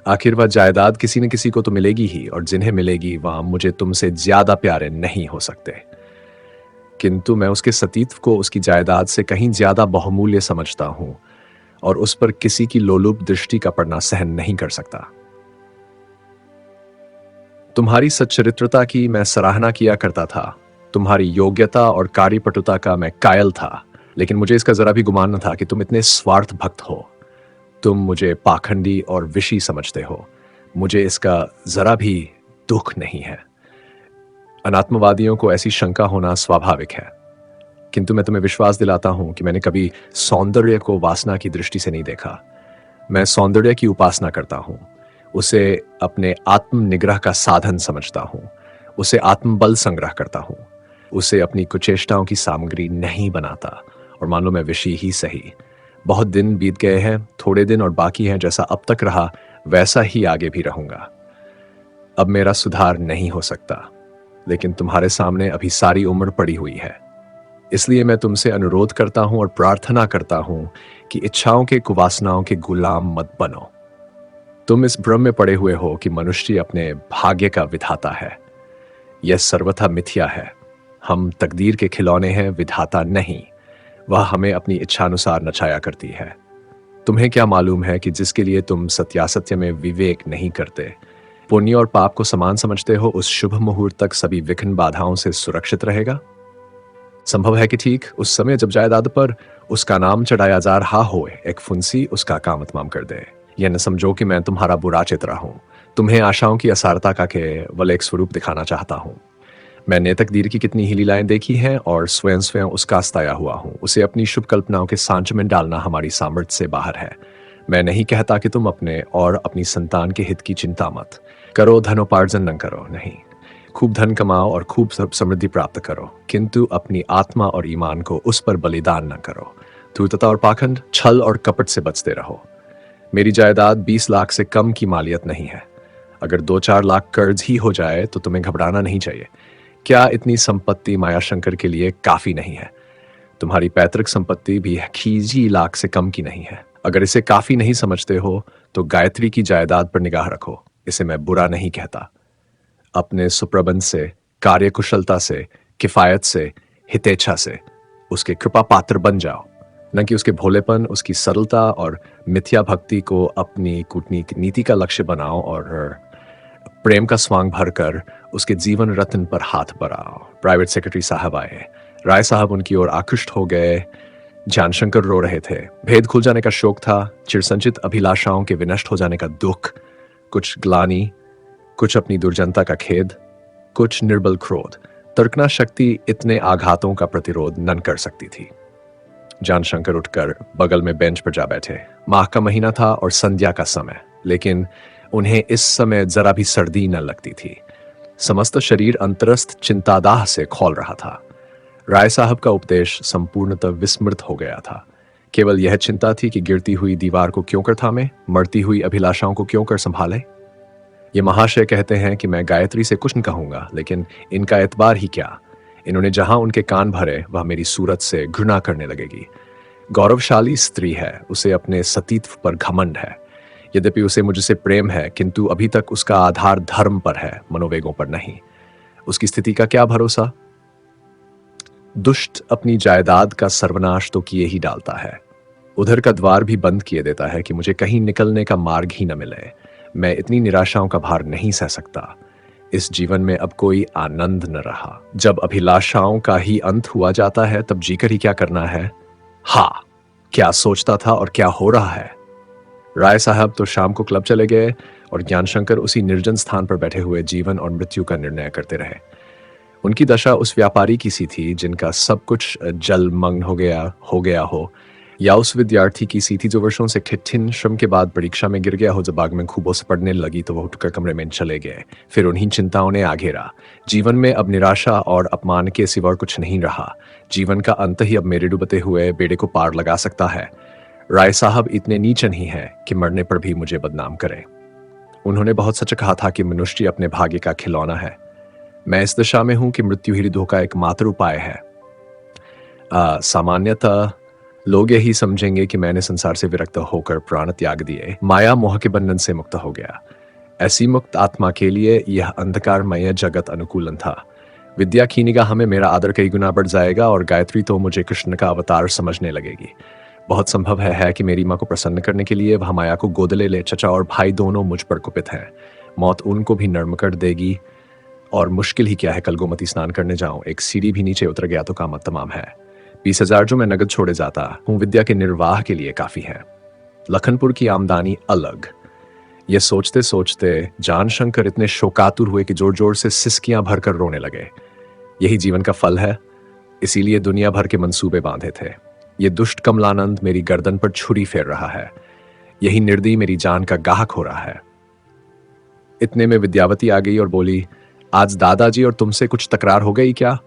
आखिर वह जायदाद किसी न किसी को तो मिलेगी ही, और जिन्हें मिलेगी वह मुझे तुमसे ज्यादा प्यारे नहीं हो सकते। किंतु मैं उसके सतीत्व को उसकी जायदाद से कहीं ज्यादा बहुमूल्य समझता हूं और उस पर किसी की लोलुप दृष्टि का पड़ना सहन नहीं कर सकता। तुम्हारी सच्चरित्रता की मैं सराहना किया करता था। तुम्हारी योग्यता और कार्यपटुता का मैं कायल था, लेकिन मुझे इसका जरा भी गुमान न था कि तुम इतने स्वार्थ भक्त हो। तुम मुझे पाखंडी और विषी समझते हो। मुझे इसका जरा भी दुख नहीं है। अनात्मवादियों को ऐसी शंका होना स्वाभाविक है, किंतु मैं तुम्हें विश्वास दिलाता हूं कि मैंने कभी सौंदर्य को वासना की दृष्टि से नहीं देखा। मैं सौंदर्य की उपासना करता हूं, उसे अपने आत्म निग्रह का साधन समझता हूं, उसे आत्मबल संग्रह करता हूं, उसे अपनी कुचेष्टाओं की सामग्री नहीं बनाता। और मान लो मैं विषी ही सही। बहुत दिन बीत गए हैं, थोड़े दिन और बाकी हैं। जैसा अब तक रहा वैसा ही आगे भी रहूंगा। अब मेरा सुधार नहीं हो सकता, लेकिन तुम्हारे सामने अभी सारी उम्र पड़ी हुई है। इसलिए मैं तुमसे अनुरोध करता हूं और प्रार्थना करता हूं कि इच्छाओं के कुवासनाओं के गुलाम मत बनो। तुम इस भ्रम में पड़े हुए हो कि मनुष्य अपने भाग्य का विधाता है। यह सर्वथा मिथ्या है। हम तकदीर के खिलौने हैं, विधाता नहीं। वह हमें अपनी इच्छानुसार नचाया करती है। तुम्हें क्या मालूम है कि जिसके लिए तुम सत्यासत्य में विवेक नहीं करते, पुण्य और पाप को समान समझते हो, उस शुभ मुहूर्त तक सभी विघ्न बाधाओं से सुरक्षित रहेगा? संभव है कि ठीक उस समय जब जायदाद पर उसका नाम चढ़ाया जा रहा हो, एक फुंसी उसका काम तमाम कर दे। यह न समझो कि मैं तुम्हारा बुरा चित्रा हूं। तुम्हें आशाओं की असारता का केवल एक स्वरूप दिखाना चाहता हूं। मैंने तकदीर की कितनी ही लीलाएं देखी हैं और स्वयं स्वयं उसका अस्ताया हुआ हूं। उसे अपनी शुभ कल्पनाओं के सांच में डालना हमारी सामर्थ्य से बाहर है। मैं नहीं कहता कि तुम अपने और अपनी संतान के हित की चिंता मत करो, धनोपार्जन न करो, नहीं। खूब धन कमाओ और खूब समृद्धि प्राप्त करो, किंतु अपनी आत्मा और ईमान को उस पर बलिदान न करो। धूर्तता और पाखंड, छल और कपट से बचते रहो। मेरी जायदाद 20 लाख से कम की मालियत नहीं है। अगर 2-4 लाख कर्ज ही हो जाए तो तुम्हें घबराना नहीं चाहिए। क्या इतनी संपत्ति मायाशंकर के लिए काफी नहीं है? तुम्हारी पैतृक संपत्ति भी खीजी लाख से कम की नहीं है। अगर इसे काफी नहीं समझते हो तो गायत्री की जायदाद पर निगाह रखो। इसे मैं बुरा नहीं कहता। अपने सुप्रबंध से, कार्यकुशलता से, किफायत से, हितेच्छा से उसके कृपा पात्र बन जाओ, न कि उसके भोलेपन, उसकी सरलता और मिथ्या भक्ति को अपनी कूटनीति का लक्ष्य बनाओ और प्रेम का स्वांग भरकर उसके जीवन रत्न पर हाथ बढ़ाओ। प्राइवेट सेक्रेटरी साहब आए। राय साहब उनकी ओर आकृष्ट हो गए। जानशंकर रो रहे थे। भेद खुल जाने का शोक था, चिरसंचित अभिलाषाओं के विनष्ट हो जाने का दुख, कुछ ग्लानि, कुछ अपनी दुर्जनता का खेद, कुछ निर्बल क्रोध। तर्कना शक्ति इतने आघातों का प्रतिरोध न कर सकती थी। जानशंकर उठकर बगल में बेंच पर जा बैठे। माह का महीना था और संध्या का समय, लेकिन उन्हें इस समय जरा भी सर्दी न लगती थी। समस्त शरीर अंतरस्थ चिंतादाह से खौल रहा था। राय साहब का उपदेश संपूर्णतः विस्मृत हो गया था। केवल यह चिंता थी कि गिरती हुई दीवार को क्यों कर थामे, मरती हुई अभिलाषाओं को क्यों कर संभाले। ये महाशय कहते हैं कि मैं गायत्री से कुछ न कहूंगा, लेकिन इनका एतबार ही क्या। इन्होंने जहां उनके कान भरे वह मेरी सूरत से घृणा करने लगेगी। गौरवशाली स्त्री है, उसे अपने सतीत्व पर घमंड है। यद्यपि उसे मुझसे प्रेम है, किंतु अभी तक उसका आधार धर्म पर है, मनोवेगों पर नहीं। उसकी स्थिति का क्या भरोसा। दुष्ट अपनी जायदाद का सर्वनाश तो किए ही डालता है, उधर का द्वार भी बंद किए देता है कि मुझे कहीं निकलने का मार्ग ही न मिले। मैं इतनी निराशाओं का भार नहीं सह सकता। इस जीवन में अब कोई आनंद न रहा। जब अभिलाषाओं का ही अंत हुआ जाता है तब जीकर ही क्या करना है। हाँ, क्या सोचता था और क्या हो रहा है। राय साहब तो शाम को क्लब चले गए और ज्ञानशंकर उसी निर्जन स्थान पर बैठे हुए जीवन और मृत्यु का निर्णय करते रहे। उनकी दशा उस व्यापारी की सी थी जिनका सब कुछ जलमग्न हो गया हो, या उस विद्यार्थी की सी थी जो वर्षों से कठिन श्रम के बाद परीक्षा में गिर गया हो। जब आग में खूबों से पड़ने लगी तो वह उठकर कमरे में चले गए। फिर उन्हीं चिंताओं ने आघेरा। जीवन में अब निराशा और अपमान के सिवा और कुछ नहीं रहा। जीवन का अंत ही अब मेरे डूबते हुए बेड़े को पार लगा सकता है। राय साहब इतने नीच नहीं है कि मरने पर भी मुझे बदनाम करें। उन्होंने बहुत सच कहा था कि मनुष्य अपने भाग्य का खिलौना है। मैं इस दशा में हूं कि मृत्यु ही रिद्धों का एकमात्र उपाय है। सामान्यतः लोग यही समझेंगे कि मैंने संसार से विरक्त होकर प्राण त्याग दिए, माया मोह के बंधन से मुक्त हो गया। ऐसी मुक्त आत्मा के लिए यह अंधकारमय जगत अनुकूलन था। विद्या की निगाह में मेरा आदर कई गुना बढ़ जाएगा और गायत्री तो मुझे कृष्ण का अवतार समझने लगेगी। बहुत संभव है कि मेरी माँ को प्रसन्न करने के लिए वह माया को गोद ले ले। चचा और भाई दोनों मुझ पर कुपित हैं। मौत उनको भी नर्म कर देगी और मुश्किल ही क्या है, कल गोमती स्नान करने जाऊं, एक सीढ़ी भी नीचे उतर गया तो काम तमाम है। 20,000 जो मैं नगद छोड़े जाता हूं विद्या के निर्वाह के लिए काफी है। लखनपुर की आमदनी अलग। ये सोचते सोचते जानशंकर इतने शोकातुर हुए कि जोर जोर से सिसकियां भरकर रोने लगे। यही जीवन का फल है, इसीलिए दुनिया भर के मंसूबे बांधे थे। ये दुष्ट कमलानंद मेरी गर्दन पर छुरी फेर रहा है। यही निर्दयी मेरी जान का गाहक हो रहा है। इतने में विद्यावती आ गई और बोली, आज दादाजी और तुमसे कुछ तकरार हो गई क्या?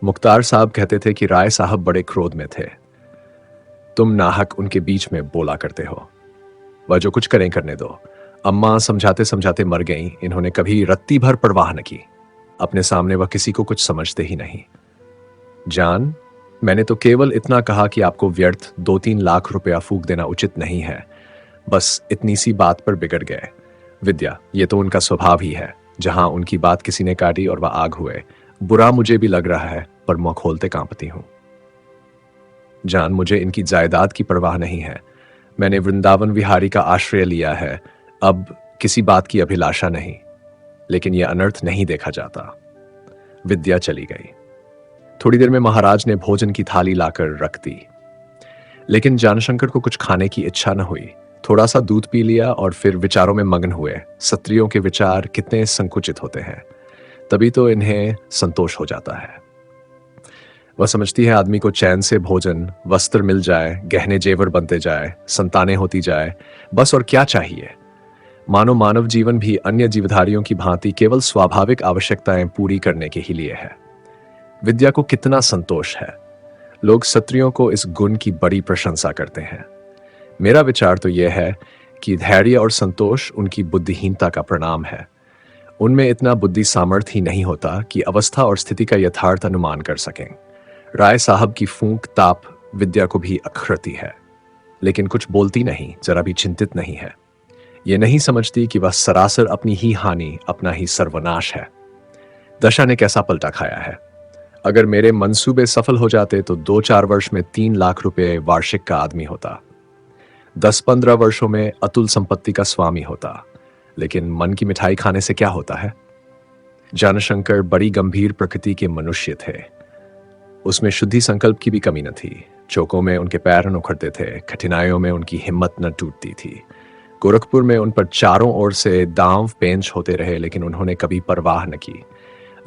मुख्तार साहब कहते थे कि राय साहब बड़े क्रोध में थे। तुम नाहक उनके बीच में बोला करते हो। वह जो कुछ करें करने दो। अम्मा समझाते समझाते मर गईं। इन्होंने कभी रत्ती भर परवाह न की। अपने सामने वह किसी को कुछ समझते ही नहीं। जान, मैंने तो केवल इतना कहा कि आपको व्यर्थ 2-3 लाख रुपया फूंक देना उचित नहीं है। बस इतनी सी बात पर बिगड़ गए। विद्या, ये तो उनका स्वभाव ही है। जहां उनकी बात किसी ने काटी और वह आग हुए। बुरा मुझे भी लग रहा है, पर मुंह खोलते कांपती हूं। जान, मुझे इनकी जायदाद की परवाह नहीं है। मैंने वृंदावन विहारी का आश्रय लिया है। अब किसी बात की अभिलाषा नहीं, लेकिन यह अनर्थ नहीं देखा जाता। विद्या चली गई। थोड़ी देर में महाराज ने भोजन की थाली लाकर रख दी, लेकिन जानशंकर को कुछ खाने की इच्छा न हुई। थोड़ा सा दूध पी लिया और फिर विचारों में मग्न हुए। स्त्रियों के विचार कितने संकुचित होते हैं, तभी तो इन्हें संतोष हो जाता है। वह समझती है आदमी को चैन से भोजन, वस्त्र मिल जाए, गहने जेवर बनते जाए, संतानें होती जाए, बस और क्या चाहिए। मानो मानव जीवन भी अन्य जीवधारियों की भांति केवल स्वाभाविक आवश्यकताएं पूरी करने के ही लिए है। विद्या को कितना संतोष है। लोग स्त्रियों को इस गुण की बड़ी प्रशंसा करते हैं। मेरा विचार तो यह है कि धैर्य और संतोष उनकी बुद्धिहीनता का परिणाम है। उनमें इतना बुद्धि सामर्थ्य ही नहीं होता कि अवस्था और स्थिति का यथार्थ अनुमान कर सकें। राय साहब की फूंक ताप विद्या को भी अखरती है, लेकिन कुछ बोलती नहीं, जरा भी चिंतित नहीं है। ये नहीं समझती कि वह सरासर अपनी ही हानि, अपना ही सर्वनाश है। दशा ने कैसा पलटा खाया है। अगर मेरे मंसूबे सफल हो जाते तो 2-4 वर्ष में 3 लाख रुपए वार्षिक का आदमी होता। 10-15 वर्षों में अतुल संपत्ति का स्वामी होता। लेकिन मन की मिठाई खाने से क्या होता है। जानशंकर बड़ी गंभीर प्रकृति के मनुष्य थे। उसमें शुद्धि संकल्प की भी कमी न थी। चौकों में उनके पैर न उखड़ते थे, कठिनाइयों में उनकी हिम्मत न टूटती थी। गोरखपुर में उन पर चारों ओर से दांव पेंच होते रहे, लेकिन उन्होंने कभी परवाह न की।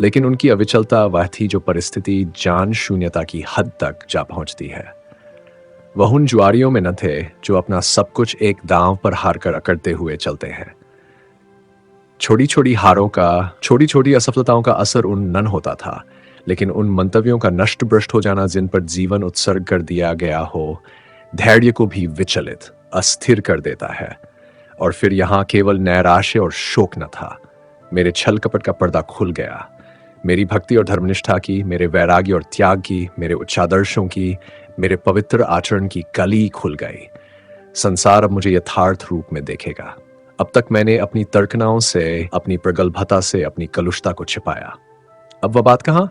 लेकिन उनकी अविचलता वह थी जो परिस्थिति जान शून्यता की हद तक जा पहुंचती है। वह उन जुआरियों में न थे जो अपना सब कुछ एक दांव पर हार कर अकड़ते हुए चलते हैं। छोटी छोटी असफलताओं का असर उन नन होता था, लेकिन उन मंतव्यों का नष्ट भ्रष्ट हो जाना जिन पर जीवन उत्सर्ग कर दिया गया हो, धैर्य को भी विचलित, अस्थिर कर देता है। और फिर यहां केवल नैराश्य और शोक न था। मेरे छल कपट का पर्दा खुल गया। मेरी भक्ति और धर्मनिष्ठा की, मेरे वैराग्य और त्याग की, मेरे उच्चादर्शों की, मेरे पवित्र आचरण की कली खुल गई। संसार अब मुझे यथार्थ रूप में देखेगा। अब तक मैंने अपनी तर्कनाओं से, अपनी प्रगल्भता से अपनी कलुषता को छिपाया। अब वह बात कहां?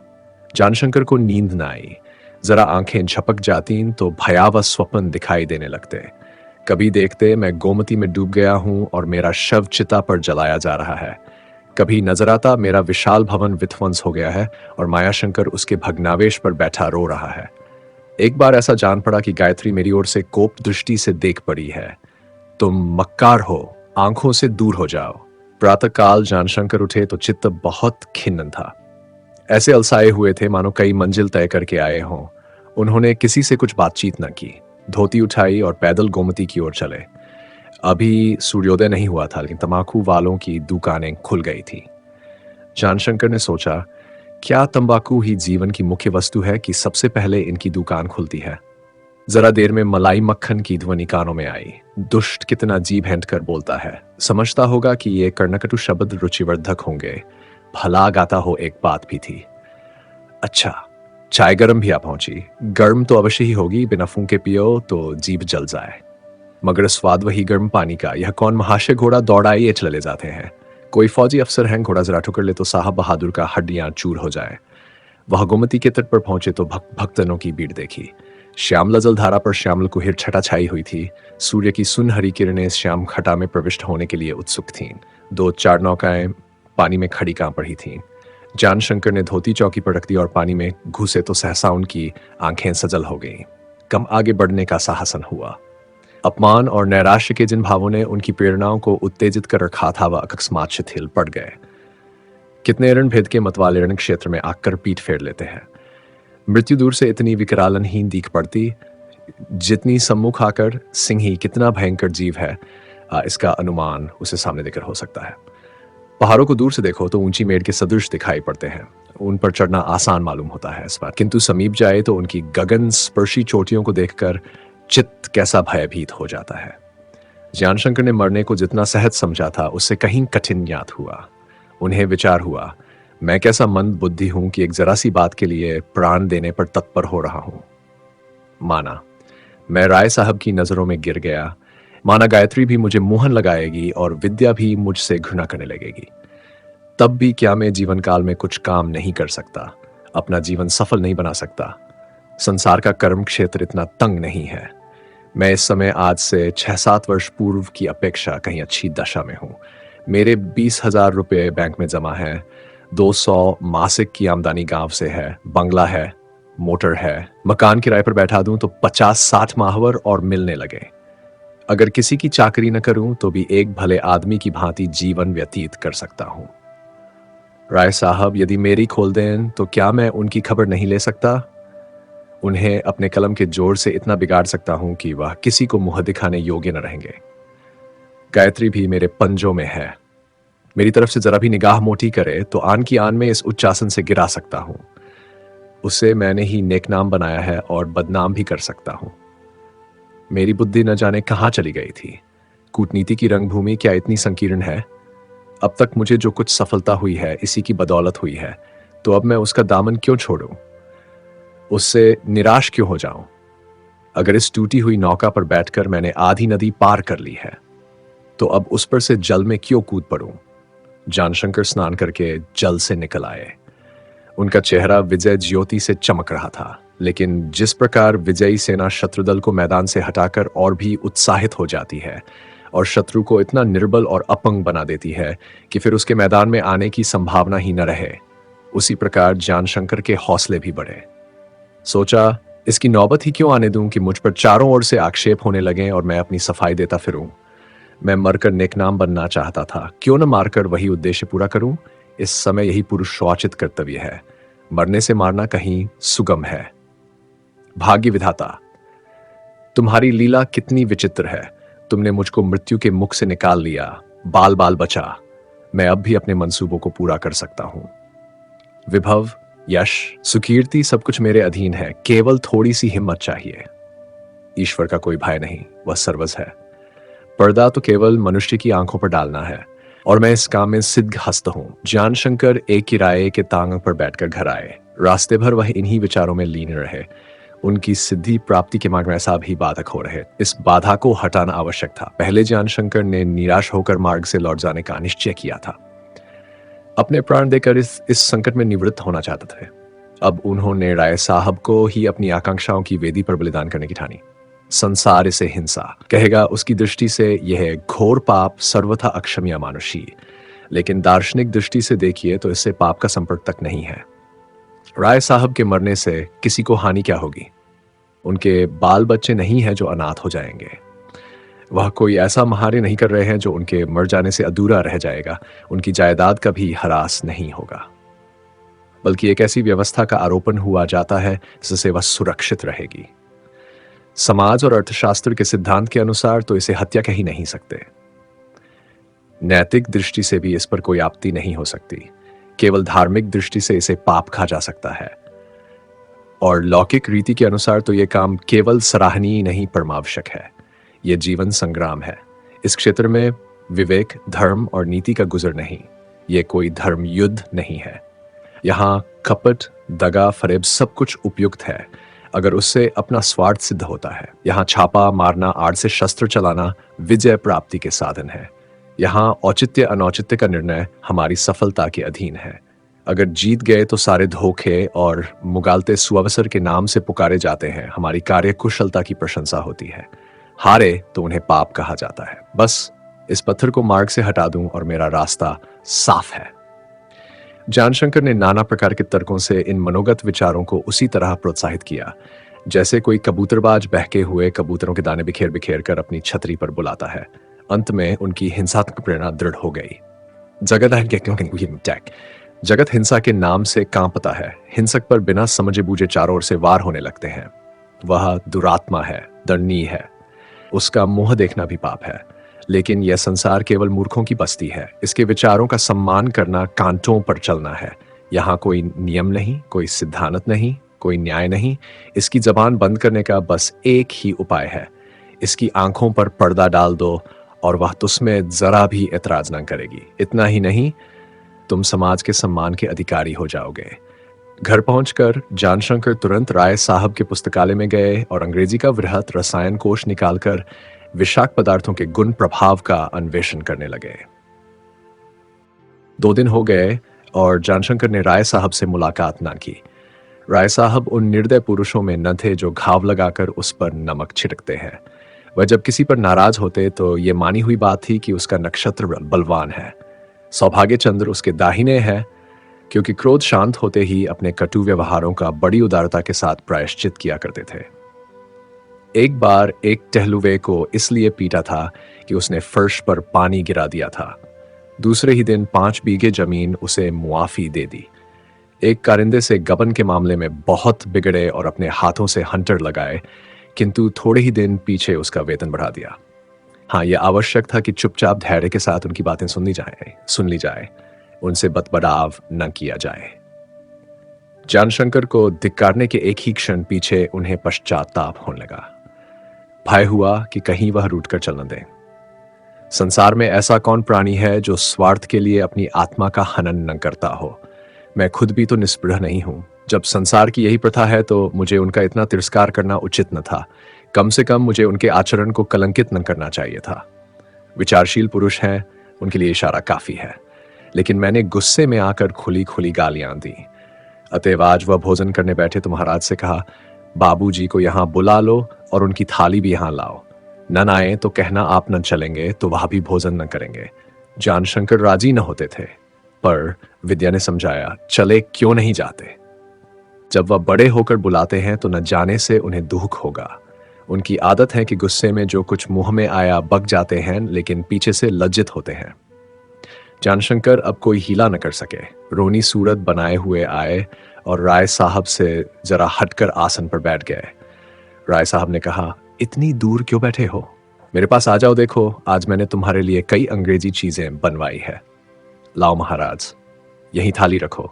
जानशंकर को नींद न आई। जरा आंखें झपक जाती तो भयावह स्वप्न दिखाई देने लगते। कभी देखते मैं गोमती में डूब गया हूं और मेरा शव चिता पर जलाया जा रहा है। कभी नजर आता मेरा विशाल भवन विध्वंस हो गया है और मायाशंकर उसके भग्नावेश पर बैठा रो रहा है। एक बार ऐसा जान पड़ा कि गायत्री मेरी ओर से कोप दृष्टि से देख पड़ी है। तुम मक्कार हो, आंखों से दूर हो जाओ। प्रातःकाल जानशंकर उठे तो चित्त बहुत खिन्न था। ऐसे अलसाए हुए थे मानो कई मंजिल तय करके आए हों। उन्होंने किसी से कुछ बातचीत न की, धोती उठाई और पैदल गोमती की ओर चले। अभी सूर्योदय नहीं हुआ था, लेकिन तंबाकू वालों की दुकानें खुल गई थी। जानशंकर ने सोचा, क्या तंबाकू ही जीवन की मुख्य वस्तु है कि सबसे पहले इनकी दुकान खुलती है। जरा देर में मलाई मक्खन की ध्वनि कानों में आई। दुष्ट कितना जी भेंट कर बोलता है, समझता होगा कि ये कर्णकटु शब्द रुचिवर्धक होंगे। भला गाता हो एक बात भी थी। अच्छा, चाय गर्म भी आ पहुंची। गर्म तो अवश्य ही होगी, बिना फूंके पियो तो जीभ जल जाए। मगर स्वाद वही गर्म पानी का। यह कौन महाशय घोड़ा दौड़ाइए चले जाते हैं। कोई फौजी अफसर हैं, घोड़ा जरा ठुकर ले तो साहब बहादुर का हड्डियां चूर हो जाए। वह गोमती के तट पर पहुंचे तो भक्तनों की भीड़ देखी। श्यामला जलधारा पर श्यामल कुहेर छटा छाई हुई थी। सूर्य की सुनहरी किरणें श्याम खटा में प्रविष्ट होने के लिए उत्सुक थीं। 2-4 नौकाएं पानी में खड़ी कांप रही थीं। जानशंकर ने धोती चौकी पर रख दी और पानी में घुसे तो सहसा उनकी आंखें सजल हो गईं। कम आगे बढ़ने का साहसन हुआ। अपमान और नैराश्य के जिन भावों ने उनकी प्रेरणाओं को उत्तेजित कर रखा था, वह अकस्मात शिथिल पड़ गए। कितने रण भेद के मतवाले रण क्षेत्र में आकर पीठ फेर लेते हैं। मृत्यु दूर से इतनी विकरालनहीन दिख पड़ती, जितनी सम्मुख आकर सिंह ही कितना भयंकर जीव है, इसका अनुमान उसे सामने देकर हो सकता है। पहाड़ों को दूर से देखो तो ऊंची मेड़ के सदृश दिखाई पड़ते हैं। उन पर चढ़ना आसान मालूम होता है इस बार, किंतु समीप जाए तो उनकी गगन स्पर्शी चोटियों को देखकर चित्त कैसा भयभीत हो जाता है। जानशंकर ने मरने को जितना सहज समझा था, उससे कहीं कठिन ज्ञात हुआ। उन्हें विचार हुआ, मैं कैसा मंद बुद्धि हूं कि एक जरा सी बात के लिए प्राण देने पर तत्पर हो रहा हूं। माना मैं राय साहब की नजरों में गिर गया, माना गायत्री भी मुझे मोहन लगाएगी और विद्या भी मुझसे घृणा करने लगेगी। तब भी क्या मैं जीवन काल में कुछ काम नहीं कर सकता, अपना जीवन सफल नहीं बना सकता। संसार का कर्म क्षेत्र इतना तंग नहीं है। मैं इस समय आज से 6-7 वर्ष पूर्व की अपेक्षा कहीं अच्छी दशा में हूं। मेरे 20,000 रुपये बैंक में जमा है। 200 मासिक की आमदनी गांव से है। बंगला है, मोटर है। मकान किराए पर बैठा दूं तो 50-60 माहवर और मिलने लगे। अगर किसी की चाकरी न करूं तो भी एक भले आदमी की भांति जीवन व्यतीत कर सकता हूं। राय साहब यदि मेरी खोल दें तो क्या मैं उनकी खबर नहीं ले सकता? उन्हें अपने कलम के जोर से इतना बिगाड़ सकता हूं कि वह किसी को मुंह दिखाने योग्य न रहेंगे। गायत्री भी मेरे पंजों में है। मेरी तरफ से जरा भी निगाह मोटी करे तो आन की आन में इस उच्चासन से गिरा सकता हूं। उसे मैंने ही नेकनाम बनाया है और बदनाम भी कर सकता हूं। मेरी बुद्धि न जाने कहां चली गई थी। कूटनीति की रंगभूमि क्या इतनी संकीर्ण है? अब तक मुझे जो कुछ सफलता हुई है, इसी की बदौलत हुई है, तो अब मैं उसका दामन क्यों छोड़ूं? उससे निराश क्यों हो जाऊं? अगर इस टूटी हुई नौका पर बैठकर मैंने आधी नदी पार कर ली है, तो अब उस पर से जल में क्यों कूद पड़ूं? जानशंकर स्नान करके जल से निकल आए। उनका चेहरा विजय ज्योति से चमक रहा था, लेकिन जिस प्रकार विजयी सेना शत्रुदल को मैदान से हटाकर और भी उत्साहित हो जाती है और शत्रु को इतना निर्बल और अपंग बना देती है कि फिर उसके मैदान में आने की संभावना ही न रहे, उसी प्रकार जानशंकर के हौसले भी बढ़े। सोचा, इसकी नौबत ही क्यों आने दूं कि मुझ पर चारों ओर से आक्षेप होने लगें और मैं अपनी सफाई देता फिरूं। मैं मरकर नेकनाम बनना चाहता था, क्यों न मारकर वही उद्देश्य पूरा करूं। इस समय यही पुरुष स्वोचित कर्तव्य है। मरने से मारना कहीं सुगम है। भाग्य विधाता, तुम्हारी लीला कितनी विचित्र है। तुमने मुझको मृत्यु के मुख से निकाल लिया, बाल बाल बचा। मैं अब भी अपने मंसूबों को पूरा कर सकता हूं। विभव, यश, सुकीर्ति सब कुछ मेरे अधीन है। केवल थोड़ी सी हिम्मत चाहिए। ईश्वर का कोई भय नहीं, वह सर्वज है। पर्दा तो केवल मनुष्य की आंखों पर डालना है, और मैं इस काम में सिद्ध हस्त हूं। जानशंकर एक किराए के तांग पर बैठकर घर आए। रास्ते भर वह इन्हीं विचारों में लीन रहे। उनकी सिद्धि प्राप्ति के मार्ग में ऐसा भी बाधक हो रहे। इस बाधा को हटाना आवश्यक था। पहले जानशंकर ने निराश होकर मार्ग से लौट जाने का निश्चय किया था। अपने प्राण देकर इस संकट में निवृत्त होना चाहते थे। अब उन्होंने राय साहब को ही अपनी आकांक्षाओं की वेदी पर बलिदान करने की ठानी। संसार इसे हिंसा कहेगा। उसकी दृष्टि से यह घोर पाप सर्वथा अक्षम्य मानुषी, लेकिन दार्शनिक दृष्टि से देखिए तो इससे पाप का संपर्क तक नहीं है। राय साहब के मरने से किसी को हानि क्या होगी? उनके बाल बच्चे नहीं हैं जो अनाथ हो जाएंगे। वह कोई ऐसा महार्य नहीं कर रहे हैं जो उनके मर जाने से अधूरा रह जाएगा। उनकी जायदाद का भी हरास नहीं होगा, बल्कि एक ऐसी व्यवस्था का आरोपण हुआ जाता है जिससे वह सुरक्षित रहेगी। समाज और अर्थशास्त्र के सिद्धांत के अनुसार तो इसे हत्या कह ही नहीं सकते। नैतिक दृष्टि से भी इस पर कोई आपत्ति नहीं हो सकती। केवल धार्मिक दृष्टि से इसे पाप कहा जा सकता है। और लौकिक रीति के अनुसार तो यह काम केवल सराहनीय नहीं परमावश्यक है। यह जीवन संग्राम है। इस क्षेत्र में विवेक, धर्म और नीति का गुजर नहीं। यह कोई धर्म युद्ध नहीं है। यहां कपट, दगा, फरेब सब कुछ उपयुक्त है अगर उससे अपना स्वार्थ सिद्ध होता है। यहां छापा मारना, आड़ से शस्त्र चलाना विजय प्राप्ति के साधन है। यहां औचित्य अनौचित्य का निर्णय हमारी सफलता के अधीन है। अगर जीत गए तो सारे धोखे और मुगालते सुअवसर के नाम से पुकारे जाते हैं। हमारी कार्यकुशलता की प्रशंसा होती है। हारे तो उन्हें पाप कहा जाता है। बस इस पत्थर को मार्ग से हटा दूं और मेरा रास्ता साफ है। जानशंकर ने नाना प्रकार के तर्कों से इन मनोगत विचारों को उसी तरह प्रोत्साहित किया जैसे कोई कबूतरबाज बहके हुए कबूतरों के दाने बिखेर बिखेर कर अपनी छतरी पर बुलाता है। अंत में उनकी हिंसात्मक प्रेरणा दृढ़ हो गई। जगत हिंसा के नाम से कांपता है। हिंसक पर बिना समझे बूझे चारों ओर से वार होने लगते हैं। वह दुरात्मा है, दंडनीय है। उसका मुंह देखना भी पाप है। लेकिन यह संसार केवल मूर्खों की बस्ती है। इसके विचारों का सम्मान करना कांटों पर चलना है। यहाँ कोई नियम नहीं, कोई सिद्धांत नहीं, कोई न्याय नहीं। इसकी जबान बंद करने का बस एक ही उपाय है। इसकी आंखों पर पर्दा डाल दो और वह तुझमें जरा भी एतराज न करेगी। इतना ही नहीं, तुम समाज के सम्मान के अधिकारी हो जाओगे। घर पहुंचकर जानशंकर तुरंत राय साहब के पुस्तकालय में गए और अंग्रेजी का वृहत रसायन कोश निकालकर विषाक्त पदार्थों के गुण प्रभाव का अन्वेषण करने लगे। 2 दिन हो गए और जानशंकर ने राय साहब से मुलाकात ना की। राय साहब उन निर्दय पुरुषों में न थे जो घाव लगाकर उस पर नमक छिड़कते हैं। वह जब किसी पर नाराज होते तो ये मानी हुई बात थी कि उसका नक्षत्र बलवान है। सौभाग्य चंद्र उसके दाहिने है, क्योंकि क्रोध शांत होते ही अपने कटु व्यवहारों का बड़ी उदारता के साथ प्रायश्चित किया करते थे। एक बार एक टहलुवे को इसलिए पीटा था कि उसने फर्श पर पानी गिरा दिया था। दूसरे ही दिन 5 बीघे जमीन उसे मुआफी दे दी। एक कारिंदे से गबन के मामले में बहुत बिगड़े और अपने हाथों से हंटर लगाए, किंतु थोड़े ही दिन पीछे उसका वेतन बढ़ा दिया। हाँ, यह आवश्यक था कि चुपचाप धैर्य के साथ उनकी बातें सुन ली जाए, उनसे बतबराव न किया जाए। जानशंकर को धिक्कारने के एक ही क्षण पीछे उन्हें पश्चाताप होने लगा। भय हुआ कि कहीं वह रूठकर चल न दें। संसार में ऐसा कौन प्राणी है जो स्वार्थ के लिए अपनी आत्मा का हनन न करता हो। मैं खुद भी तो निस्पृह नहीं हूं। जब संसार की यही प्रथा है तो मुझे उनका इतना तिरस्कार करना उचित न था। कम से कम मुझे उनके आचरण को कलंकित न करना चाहिए था। विचारशील पुरुष हैं, उनके लिए इशारा काफी है। लेकिन मैंने गुस्से में आकर खुली खुली गालियां दी। अतएव आज वह भोजन करने बैठे तो महाराज से कहा, बाबूजी को यहां बुला लो और उनकी थाली भी यहां लाओ। न आए तो कहना आप न चलेंगे तो वह भी भोजन न करेंगे। जानशंकर राजी न होते थे, पर विद्या ने समझाया, चले क्यों नहीं जाते। जब वह बड़े होकर बुलाते हैं तो न जाने से उन्हें दुख होगा। उनकी आदत है कि गुस्से में जो कुछ मुंह में आया बक जाते हैं, लेकिन पीछे से लज्जित होते हैं। जानशंकर अब कोई हीला न कर सके। रोनी सूरत बनाए हुए आए और राय साहब से जरा हटकर आसन पर बैठ गए। राय साहब ने कहा, इतनी दूर क्यों बैठे हो? मेरे पास आ जाओ। देखो, आज मैंने तुम्हारे लिए कई अंग्रेजी चीजें बनवाई है। लाओ महाराज, यही थाली रखो।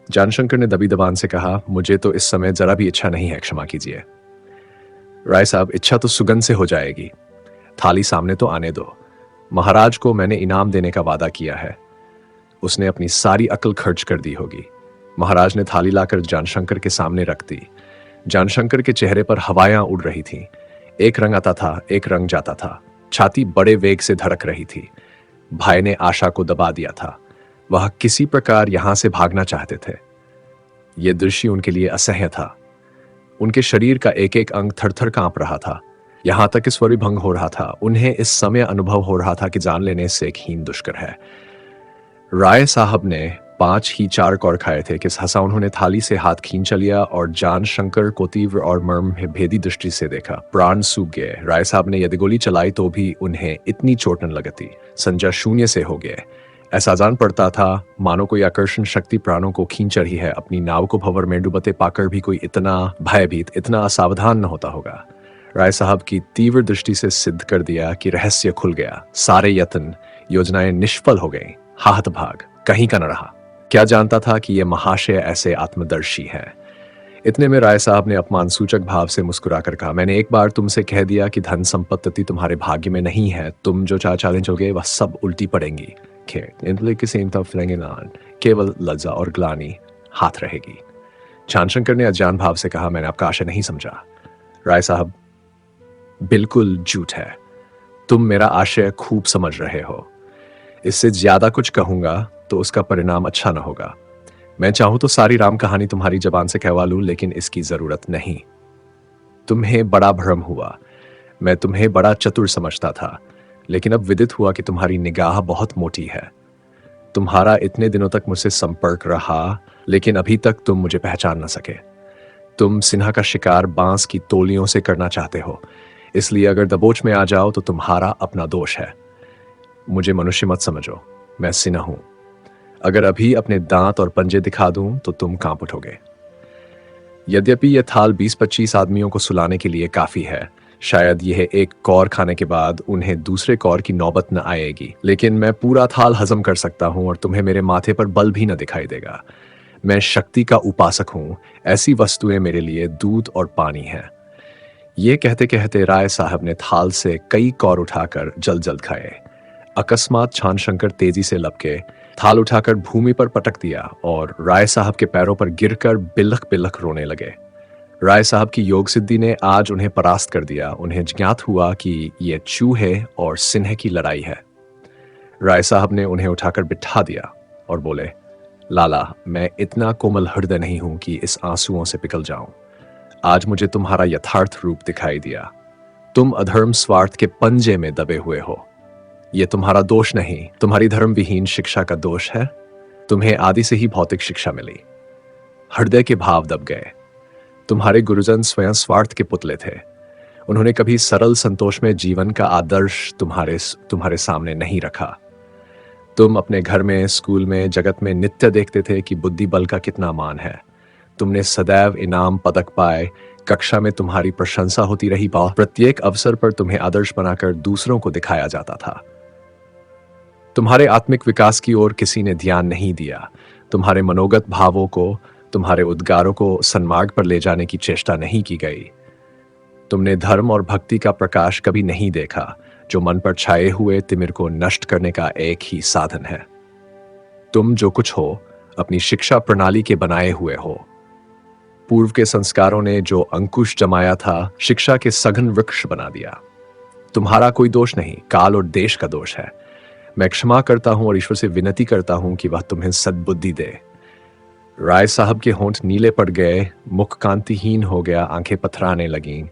जानशंकर ने दबी दबान से कहा, मुझे तो इस समय जरा भी इच्छा नहीं है, क्षमा कीजिए। राय साहब, इच्छा तो सुगंध से हो जाएगी। थाली सामने तो आने दो। महाराज को मैंने इनाम देने का वादा किया है। उसने अपनी सारी अक्ल खर्च कर दी होगी। महाराज ने थाली लाकर जानशंकर के सामने रख दी। जानशंकर के चेहरे पर हवाएं उड़ रही थीं। एक रंग आता था, एक रंग जाता था। छाती बड़े वेग से धड़क रही थी। भाई ने आशा को दबा दिया था। वह किसी प्रकार यहां से भागना चाहते थे। यह दृश्य उनके लिए असह्य था। उनके शरीर का एक एक अंग थरथर कांप रहा था। यहां तक कि स्वर भंग हो रहा था। उन्हें इस समय अनुभव हो रहा था कि जान लेने से एक हीन दुष्कर है। राय साहब ने 5 ही 4 कौर खाए थे कि सहसा उन्होंने थाली से हाथ खींच लिया और जान शंकर को तीव्र और मर्म भेदी दृष्टि से देखा। प्राण सूख गए। राय साहब ने यदि गोली चलाई तो भी उन्हें इतनी चोट न लगती। संजय शून्य से हो गए। ऐसा जान पड़ता था मानो कोई आकर्षण शक्ति प्राणों को खींच रही है। अपनी नाव को भंवर में डुबते पाकर भी कोई इतना भयभीत, इतना असावधान न होता होगा। राय साहब की तीव्र दृष्टि से सिद्ध कर दिया कि रहस्य खुल गया। सारे यत्न, योजनाएं निष्फल हो गईं। हाथ भाग कहीं का न रहा। क्या जानता था कि ये महाशय ऐसे आत्मदर्शी हैं। इतने में राय साहब ने अपमान सूचक भाव से मुस्कुराकर कहा, मैंने एक बार तुमसे कह दिया कि धन संपत्ति तुम्हारे भाग्य में नहीं है। तुम जो चालें चलोगे वह सब उल्टी पड़ेंगी। केवल लज्जा और ग्लानि हाथ रहेगी। जानशंकर ने अज्ञान भाव से कहा, मैंने आपका आशय नहीं समझा। राय साहब, बिल्कुल झूठ है। तुम मेरा आशय खूब समझ रहे हो। इससे ज्यादा कुछ कहूंगा तो उसका परिणाम अच्छा न होगा। मैं चाहूं तो सारी राम कहानी तुम्हारी जबान से कहवा लूं, लेकिन इसकी जरूरत नहीं। तुम्हें बड़ा भ्रम हुआ। मैं तुम्हें बड़ा चतुर समझता था, लेकिन अब विदित हुआ कि तुम्हारी निगाह बहुत मोटी है। तुम्हारा इतने दिनों तक मुझसे संपर्क रहा, लेकिन अभी तक तुम मुझे पहचान न सके। तुम सिन्हा का शिकार बांस की तोलियों से करना चाहते हो, इसलिए अगर दबोच में आ जाओ तो तुम्हारा अपना दोष है। मुझे मनुष्य मत समझो, मैं सिन्हा हूं। अगर अभी अपने दांत और पंजे दिखा दूं तो तुम कांप उठोगे। यद्यपि यह थाल 20-25 आदमियों को सुलाने के लिए काफी है, शायद यह एक कौर खाने के बाद उन्हें दूसरे कौर की नौबत न आएगी, लेकिन मैं पूरा थाल हजम कर सकता हूं और तुम्हें मेरे माथे पर बल भी न दिखाई देगा। मैं शक्ति का उपासक हूं। ऐसी वस्तुएं मेरे लिए दूध और पानी है। ये कहते कहते राय साहब ने थाल से कई कौर उठाकर जल्द जल्द खाए। अकस्मात छानशंकर तेजी से लपके थाल उठाकर भूमि पर पटक दिया और राय साहब के पैरों पर गिरकर बिलख बिलख रोने लगे। राय साहब की योग सिद्धि ने आज उन्हें परास्त कर दिया। उन्हें ज्ञात हुआ कि यह चूहे और सिन्हे की लड़ाई है। राय साहब ने उन्हें उठाकर बिठा दिया और बोले, लाला, मैं इतना कोमल हृदय नहीं हूं कि इस आंसुओं से पिघल जाऊं। आज मुझे तुम्हारा यथार्थ रूप दिखाई दिया। तुम अधर्म स्वार्थ के पंजे में दबे हुए हो। यह तुम्हारा दोष नहीं, तुम्हारी धर्म विहीन शिक्षा का दोष है। तुम्हें आदि से ही भौतिक शिक्षा मिली। हृदय के भाव दब गए। तुम्हारे गुरुजन स्वयं स्वार्थ के पुतले थे। उन्होंने कभी सरल संतोष में जीवन का आदर्श तुम्हारे सामने नहीं रखा। तुम अपने घर में, स्कूल में, जगत में नित्य देखते थे कि बुद्धि बल का कितना मान है। तुमने सदैव इनाम पदक पाए। कक्षा में तुम्हारी प्रशंसा होती रही। प्रत्येक अवसर पर तुम्हें आदर्श बनाकर दूसरों को दिखाया जाता था। तुम्हारे आत्मिक विकास की ओर किसी ने ध्यान नहीं दिया। तुम्हारे मनोगत भावों को, तुम्हारे उद्गारों को सन्मार्ग पर ले जाने की चेष्टा नहीं की गई। तुमने धर्म और भक्ति का प्रकाश कभी नहीं देखा, जो मन पर छाए हुए तिमिर को नष्ट करने का एक ही साधन है। तुम जो कुछ हो, अपनी शिक्षा प्रणाली के बनाए हुए हो। पूर्व के संस्कारों ने जो अंकुश जमाया था, शिक्षा के सघन वृक्ष बना दिया। तुम्हारा कोई दोष नहीं, काल और देश का दोष है। मैं क्षमा करता हूं और ईश्वर से विनती करता हूं कि वह तुम्हें सद्बुद्धि दे। राय साहब के होंठ नीले पड़ गए, मुख कांतिहीन हो गया, आंखें पथराने लगीं,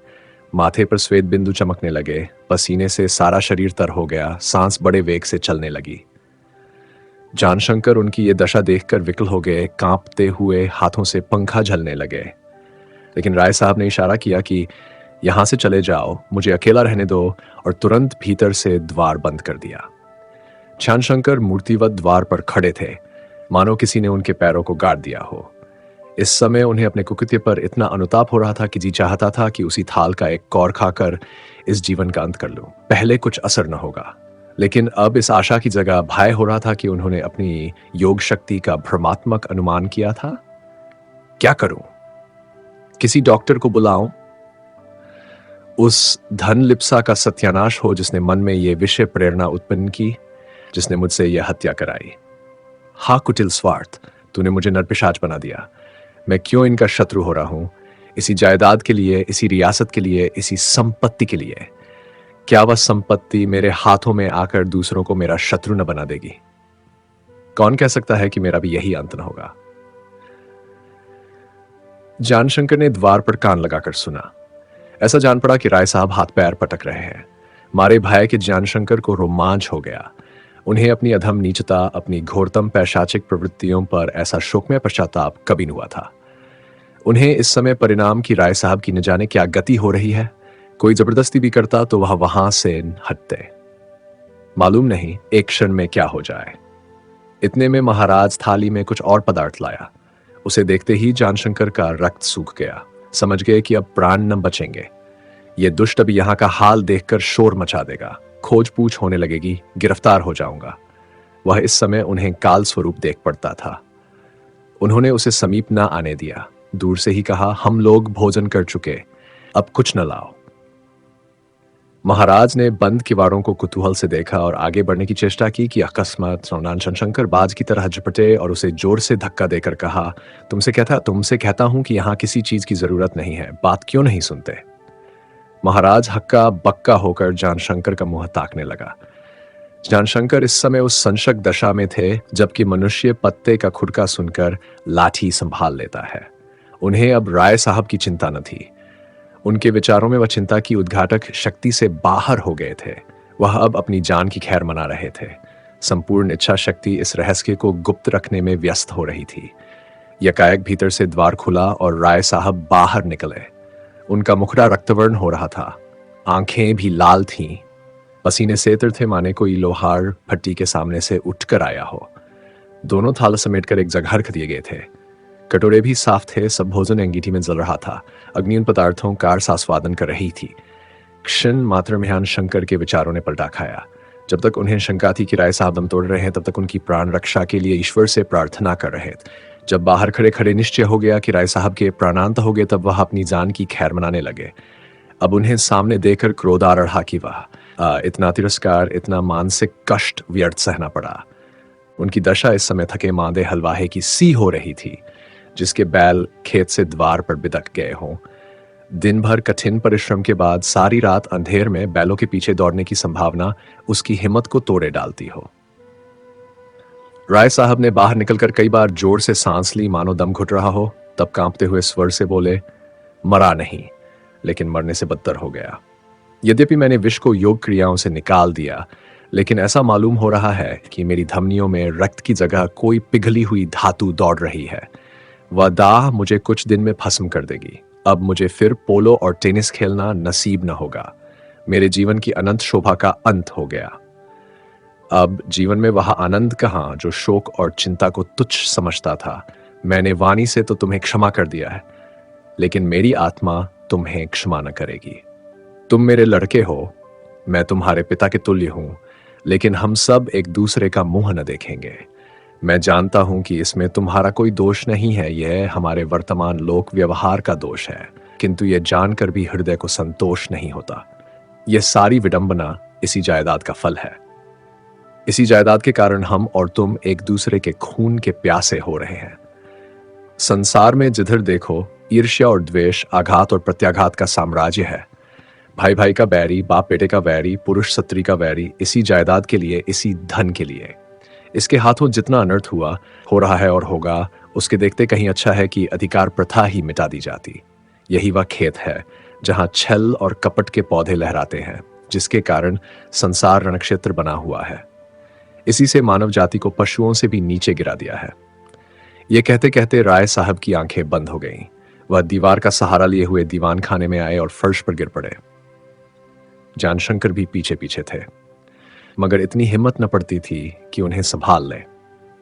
माथे पर श्वेत बिंदु चमकने लगे, पसीने से सारा शरीर तर हो गया, सांस बड़े वेग से चलने लगी। जानशंकर उनकी ये दशा देखकर विकल हो गए, कांपते हुए हाथों से पंखा झलने लगे। लेकिन राय साहब ने इशारा किया कि यहां से चले जाओ, मुझे अकेला रहने दो, और तुरंत भीतर से द्वार बंद कर दिया। जानशंकर मूर्तिवत द्वार पर खड़े थे, मानो किसी ने उनके पैरों को गाड़ दिया हो। इस समय उन्हें अपने कुकृत्य पर इतना अनुताप हो रहा था कि जी चाहता था कि उसी थाल का एक कौर खाकर इस जीवन का अंत कर लूं। पहले कुछ असर न होगा, लेकिन अब इस आशा की जगह भय हो रहा था कि उन्होंने अपनी योग शक्ति का भ्रमात्मक अनुमान किया था। क्या करूं? किसी डॉक्टर को बुलाऊं? उस धन लिप्सा का सत्यानाश हो जिसने मन में यह विषय प्रेरणा उत्पन्न की, जिसने मुझसे यह हत्या कराई। हा कुटिल स्वार्थ, तूने मुझे नरपिशाच बना दिया। मैं क्यों इनका शत्रु हो रहा हूं? इसी जायदाद के लिए, इसी रियासत के लिए, इसी संपत्ति के लिए। क्या वह संपत्ति मेरे हाथों में आकर दूसरों को मेरा शत्रु न बना देगी? कौन कह सकता है कि मेरा भी यही अंत न होगा? जानशंकर ने द्वार पर कान लगाकर सुना। ऐसा जान पड़ा कि राय साहब हाथ पैर पटक रहे हैं। मारे भय के जानशंकर को रोमांच हो गया। उन्हें अपनी अधम नीचता, अपनी घोरतम पैशाचिक प्रवृत्तियों पर ऐसा शोकमय पश्चाताप कभी न हुआ था। उन्हें इस समय परिणाम की राय साहब की न जाने क्या गति हो रही है। कोई जबरदस्ती भी करता तो वह वहां से हटते। मालूम नहीं एक क्षण में क्या हो जाए। इतने में महाराज थाली में कुछ और पदार्थ लाया। उसे देखते ही जानशंकर का रक्त सूख गया। समझ गए कि अब प्राण न बचेंगे। ये दुष्ट अब यहाँ का हाल देखकर शोर मचा देगा, खोज पूछ होने लगेगी, गिरफ्तार हो जाऊंगा। वह इस समय उन्हें काल स्वरूप देख पड़ता था। उन्होंने उसे समीप न आने दिया। दूर से ही कहा, हम लोग भोजन कर चुके, अब कुछ न लाओ। महाराज ने बंद किवाड़ों को कुतूहल से देखा और आगे बढ़ने की चेष्टा की कि अकस्मात जानशंकर बाज की तरह झपटे और उसे जोर से धक्का देकर कहा, तुमसे कहता हूं कि यहां किसी चीज की जरूरत नहीं है, बात क्यों नहीं सुनते। महाराज हक्का बक्का होकर जानशंकर का मुंह ताकने लगा। जानशंकर इस समय उस संशक दशा में थे जबकि मनुष्य पत्ते का खुड़का सुनकर लाठी संभाल लेता है। उन्हें अब राय साहब की चिंता न थी। उनके विचारों में वह चिंता की उद्घाटक शक्ति से बाहर हो गए थे। वह अब अपनी जान की खैर मना रहे थे। संपूर्ण इच्छा शक्ति इस रहस्य को गुप्त रखने में व्यस्त हो रही थी। यकाएक भीतर से द्वार खुला और राय साहब बाहर निकले। उनका मुखड़ा रक्तवर्ण हो रहा था, आंखें भी लाल थीं। पसीने से तर थे माने कोई लोहार भट्टी के सामने से उठकर आया हो। दोनों थाल समेटकर एक जगह रख दिए गए थे। कटोरे भी साफ थे, सब भोजन अंगीठी में जल रहा था। अग्नि उन पदार्थों का आस्वादन कर रही थी। क्षण मात्र में शंकर के विचारों ने पलटा खाया। जब तक उन्हें शंका थी कि राय साहब दम तोड़ रहे हैं, तब तक उनकी प्राण रक्षा के लिए ईश्वर से प्रार्थना कर रहे थे। जब बाहर खड़े खड़े निश्चय हो गया कि राय साहब के प्राणांत हो गए, तब वह अपनी जान की खैर मनाने लगे। अब उन्हें सामने देखकर क्रोध आ रहा कि वह इतना तिरस्कार, इतना मानसिक कष्ट व्यर्थ सहना पड़ा। उनकी दशा इस समय थके मांदे हलवाहे की सी हो रही थी, जिसके बैल खेत से द्वार पर बिदक गए हों। दिन भर कठिन परिश्रम के बाद सारी रात अंधेर में बैलों के पीछे दौड़ने की संभावना उसकी हिम्मत को तोड़े डालती हो। राय साहब ने बाहर निकलकर कई बार जोर से सांस ली, मानो दम घुट रहा हो। तब कांपते हुए स्वर से बोले, मरा नहीं, लेकिन मरने से बदतर हो गया। यद्यपि मैंने विष को योग क्रियाओं से निकाल दिया, लेकिन ऐसा मालूम हो रहा है कि मेरी धमनियों में रक्त की जगह कोई पिघली हुई धातु दौड़ रही है। वह दाह मुझे कुछ दिन में भस्म कर देगी। अब मुझे फिर पोलो और टेनिस खेलना नसीब न होगा। मेरे जीवन की अनंत शोभा का अंत हो गया। अब जीवन में वह आनंद कहाँ जो शोक और चिंता को तुच्छ समझता था। मैंने वाणी से तो तुम्हें क्षमा कर दिया है, लेकिन मेरी आत्मा तुम्हें क्षमा न करेगी। तुम मेरे लड़के हो, मैं तुम्हारे पिता के तुल्य हूं, लेकिन हम सब एक दूसरे का मुंह न देखेंगे। मैं जानता हूं कि इसमें तुम्हारा कोई दोष नहीं है, यह हमारे वर्तमान लोक व्यवहार का दोष है, किंतु यह जानकर भी हृदय को संतोष नहीं होता। यह सारी विडंबना इसी जायदाद का फल है। इसी जायदाद के कारण हम और तुम एक दूसरे के खून के प्यासे हो रहे हैं। संसार में जिधर देखो ईर्ष्या और द्वेष, आघात और प्रत्याघात का साम्राज्य है। भाई भाई का बैरी, बाप बेटे का बैरी, पुरुष स्त्री का बैरी, इसी जायदाद के लिए, इसी धन के लिए। इसके हाथों जितना अनर्थ हुआ, हो रहा है और होगा, उसके देखते कहीं अच्छा है कि अधिकार प्रथा ही मिटा दी जाती। यही वह खेत है जहां छल और कपट के पौधे लहराते हैं, जिसके कारण संसार रणक्षेत्र बना हुआ है। इसी से मानव जाति को पशुओं से भी नीचे गिरा दिया है। ये कहते कहते राय साहब की आंखें बंद हो गईं। वह दीवार का सहारा लिए हुए दीवान खाने में आए और फर्श पर गिर पड़े। जानशंकर भी पीछे पीछे थे, मगर इतनी हिम्मत न पड़ती थी कि उन्हें संभाल ले।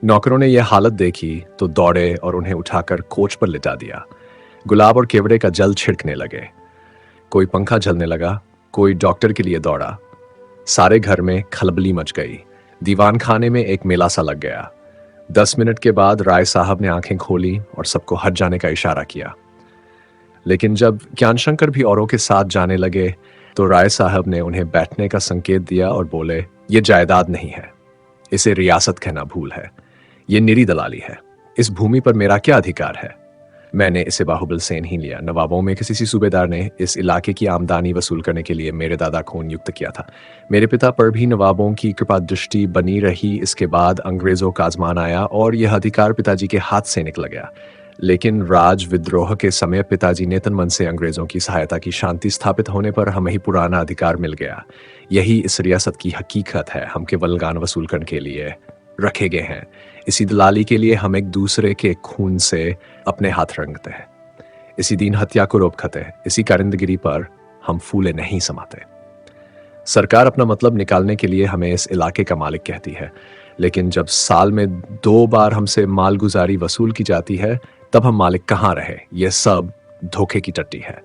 नौकरों ने यह हालत देखी तो दौड़े और उन्हें उठाकर कोच पर लिटा दिया। गुलाब और केवड़े का जल छिड़कने लगे। कोई पंखा झलने लगा, कोई डॉक्टर के लिए दौड़ा। सारे घर में खलबली मच गई। दीवान खाने में एक मेला सा लग गया। 10 मिनट के बाद राय साहब ने आंखें खोली और सबको हट जाने का इशारा किया। लेकिन जब ज्ञानशंकर भी औरों के साथ जाने लगे तो राय साहब ने उन्हें बैठने का संकेत दिया और बोले, ये जायदाद नहीं है, इसे रियासत कहना भूल है। ये निरी दलाली है। इस भूमि पर मेरा क्या अधिकार है? मैंने इसे बाहुबल से नहीं लिया। नवाबों में किसी सूबेदार ने इस इलाके की आमदनी वसूल करने के लिए मेरे दादा को नियुक्त किया था। मेरे पिता पर भी नवाबों की कृपा दृष्टि बनी रही। इसके बाद अंग्रेजों का आजमान आया और यह अधिकार पिताजी के हाथ से निकल गया। लेकिन राज विद्रोह के समय पिताजी ने तन मन से अंग्रेजों की सहायता की। शांति स्थापित होने पर हमें ही पुराना अधिकार मिल गया। यही इस रियासत की हकीकत है। हम केवल गान वसूल करने के लिए रखे गए हैं। इसी दलाली के लिए हम एक दूसरे के खून से अपने हाथ रंगते हैं। इसी दीन हत्या को रोक खते हैं। इसी कारिंदगिरी पर हम फूले नहीं समाते। सरकार अपना मतलब निकालने के लिए हमें इस इलाके का मालिक कहती है, लेकिन जब साल में 2 बार हमसे मालगुजारी वसूल की जाती है, तब हम मालिक कहाँ रहे? यह सब धोखे की टट्टी है।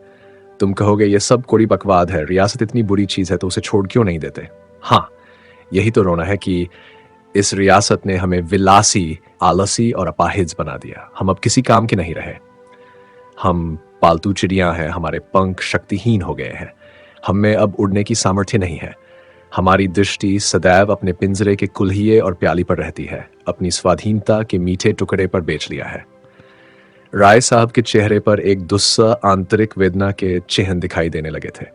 तुम कहोगे यह सब कोड़ी बकवाद है, रियासत इतनी बुरी चीज है तो उसे छोड़ क्यों नहीं देते? हाँ, यही तो रोना है कि इस रियासत ने हमें विलासी, आलसी और अपाहिज बना दिया। हम अब किसी काम के नहीं रहे। हम पालतू चिड़ियां हैं, हमारे पंख शक्तिहीन हो गए हैं। हम में अब उड़ने की सामर्थ्य नहीं है। हमारी दृष्टि सदैव अपने पिंजरे के कुल्हिए और प्याली पर रहती है। अपनी स्वाधीनता के मीठे टुकड़े पर बेच लिया है। राय साहब के चेहरे पर एक दुस्सा आंतरिक वेदना के चिन्ह दिखाई देने लगे थे।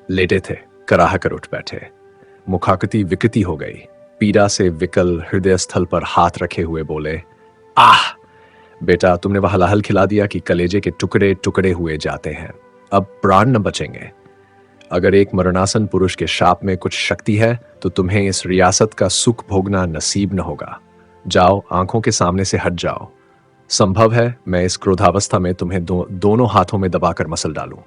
लेटे थे, कराह कर उठ बैठे। मुखाकृति विकृति हो गई। पीड़ा से विकल हृदय स्थल पर हाथ रखे हुए बोले, आह बेटा, तुमने वह हलाहल खिला दिया कि कलेजे के टुकड़े टुकड़े हुए जाते हैं। अब प्राण न बचेंगे। अगर एक मरणासन पुरुष के शाप में कुछ शक्ति है तो तुम्हें इस रियासत का सुख भोगना नसीब न होगा। जाओ, आंखों के सामने से हट जाओ। संभव है मैं इस क्रोधावस्था में तुम्हें दोनों हाथों में दबाकर मसल डालूं।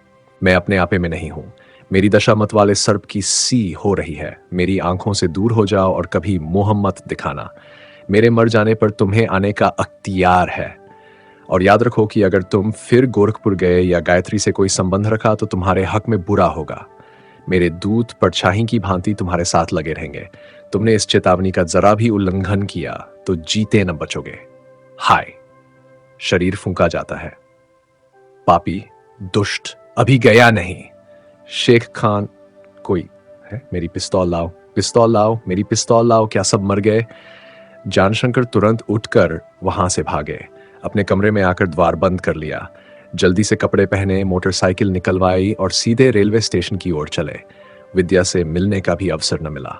मैं अपने आपे में नहीं हूं। मेरी दशा मत वाले सर्प की सी हो रही है। मेरी आंखों से दूर हो जाओ और कभी मोह मत दिखाना। मेरे मर जाने पर तुम्हें आने का अख्तियार है। और याद रखो कि अगर तुम फिर गोरखपुर गए या गायत्री से कोई संबंध रखा तो तुम्हारे हक में बुरा होगा। मेरे दूत परछाई की भांति तुम्हारे साथ लगे रहेंगे। तुमने इस चेतावनी का जरा भी उल्लंघन किया तो जीते न बचोगे। हाय। शरीर फूंका जाता है। पापी, दुष्ट, अभी गया नहीं। शेख खान कोई है? मेरी पिस्तौल लाओ, पिस्तौल लाओ, मेरी पिस्तौल लाओ। क्या सब मर गए? जानशंकर तुरंत उठकर वहां से भागे। अपने कमरे में आकर द्वार बंद कर लिया। जल्दी से कपड़े पहने, मोटरसाइकिल निकलवाई और सीधे रेलवे स्टेशन की ओर चले। विद्या से मिलने का भी अवसर न मिला।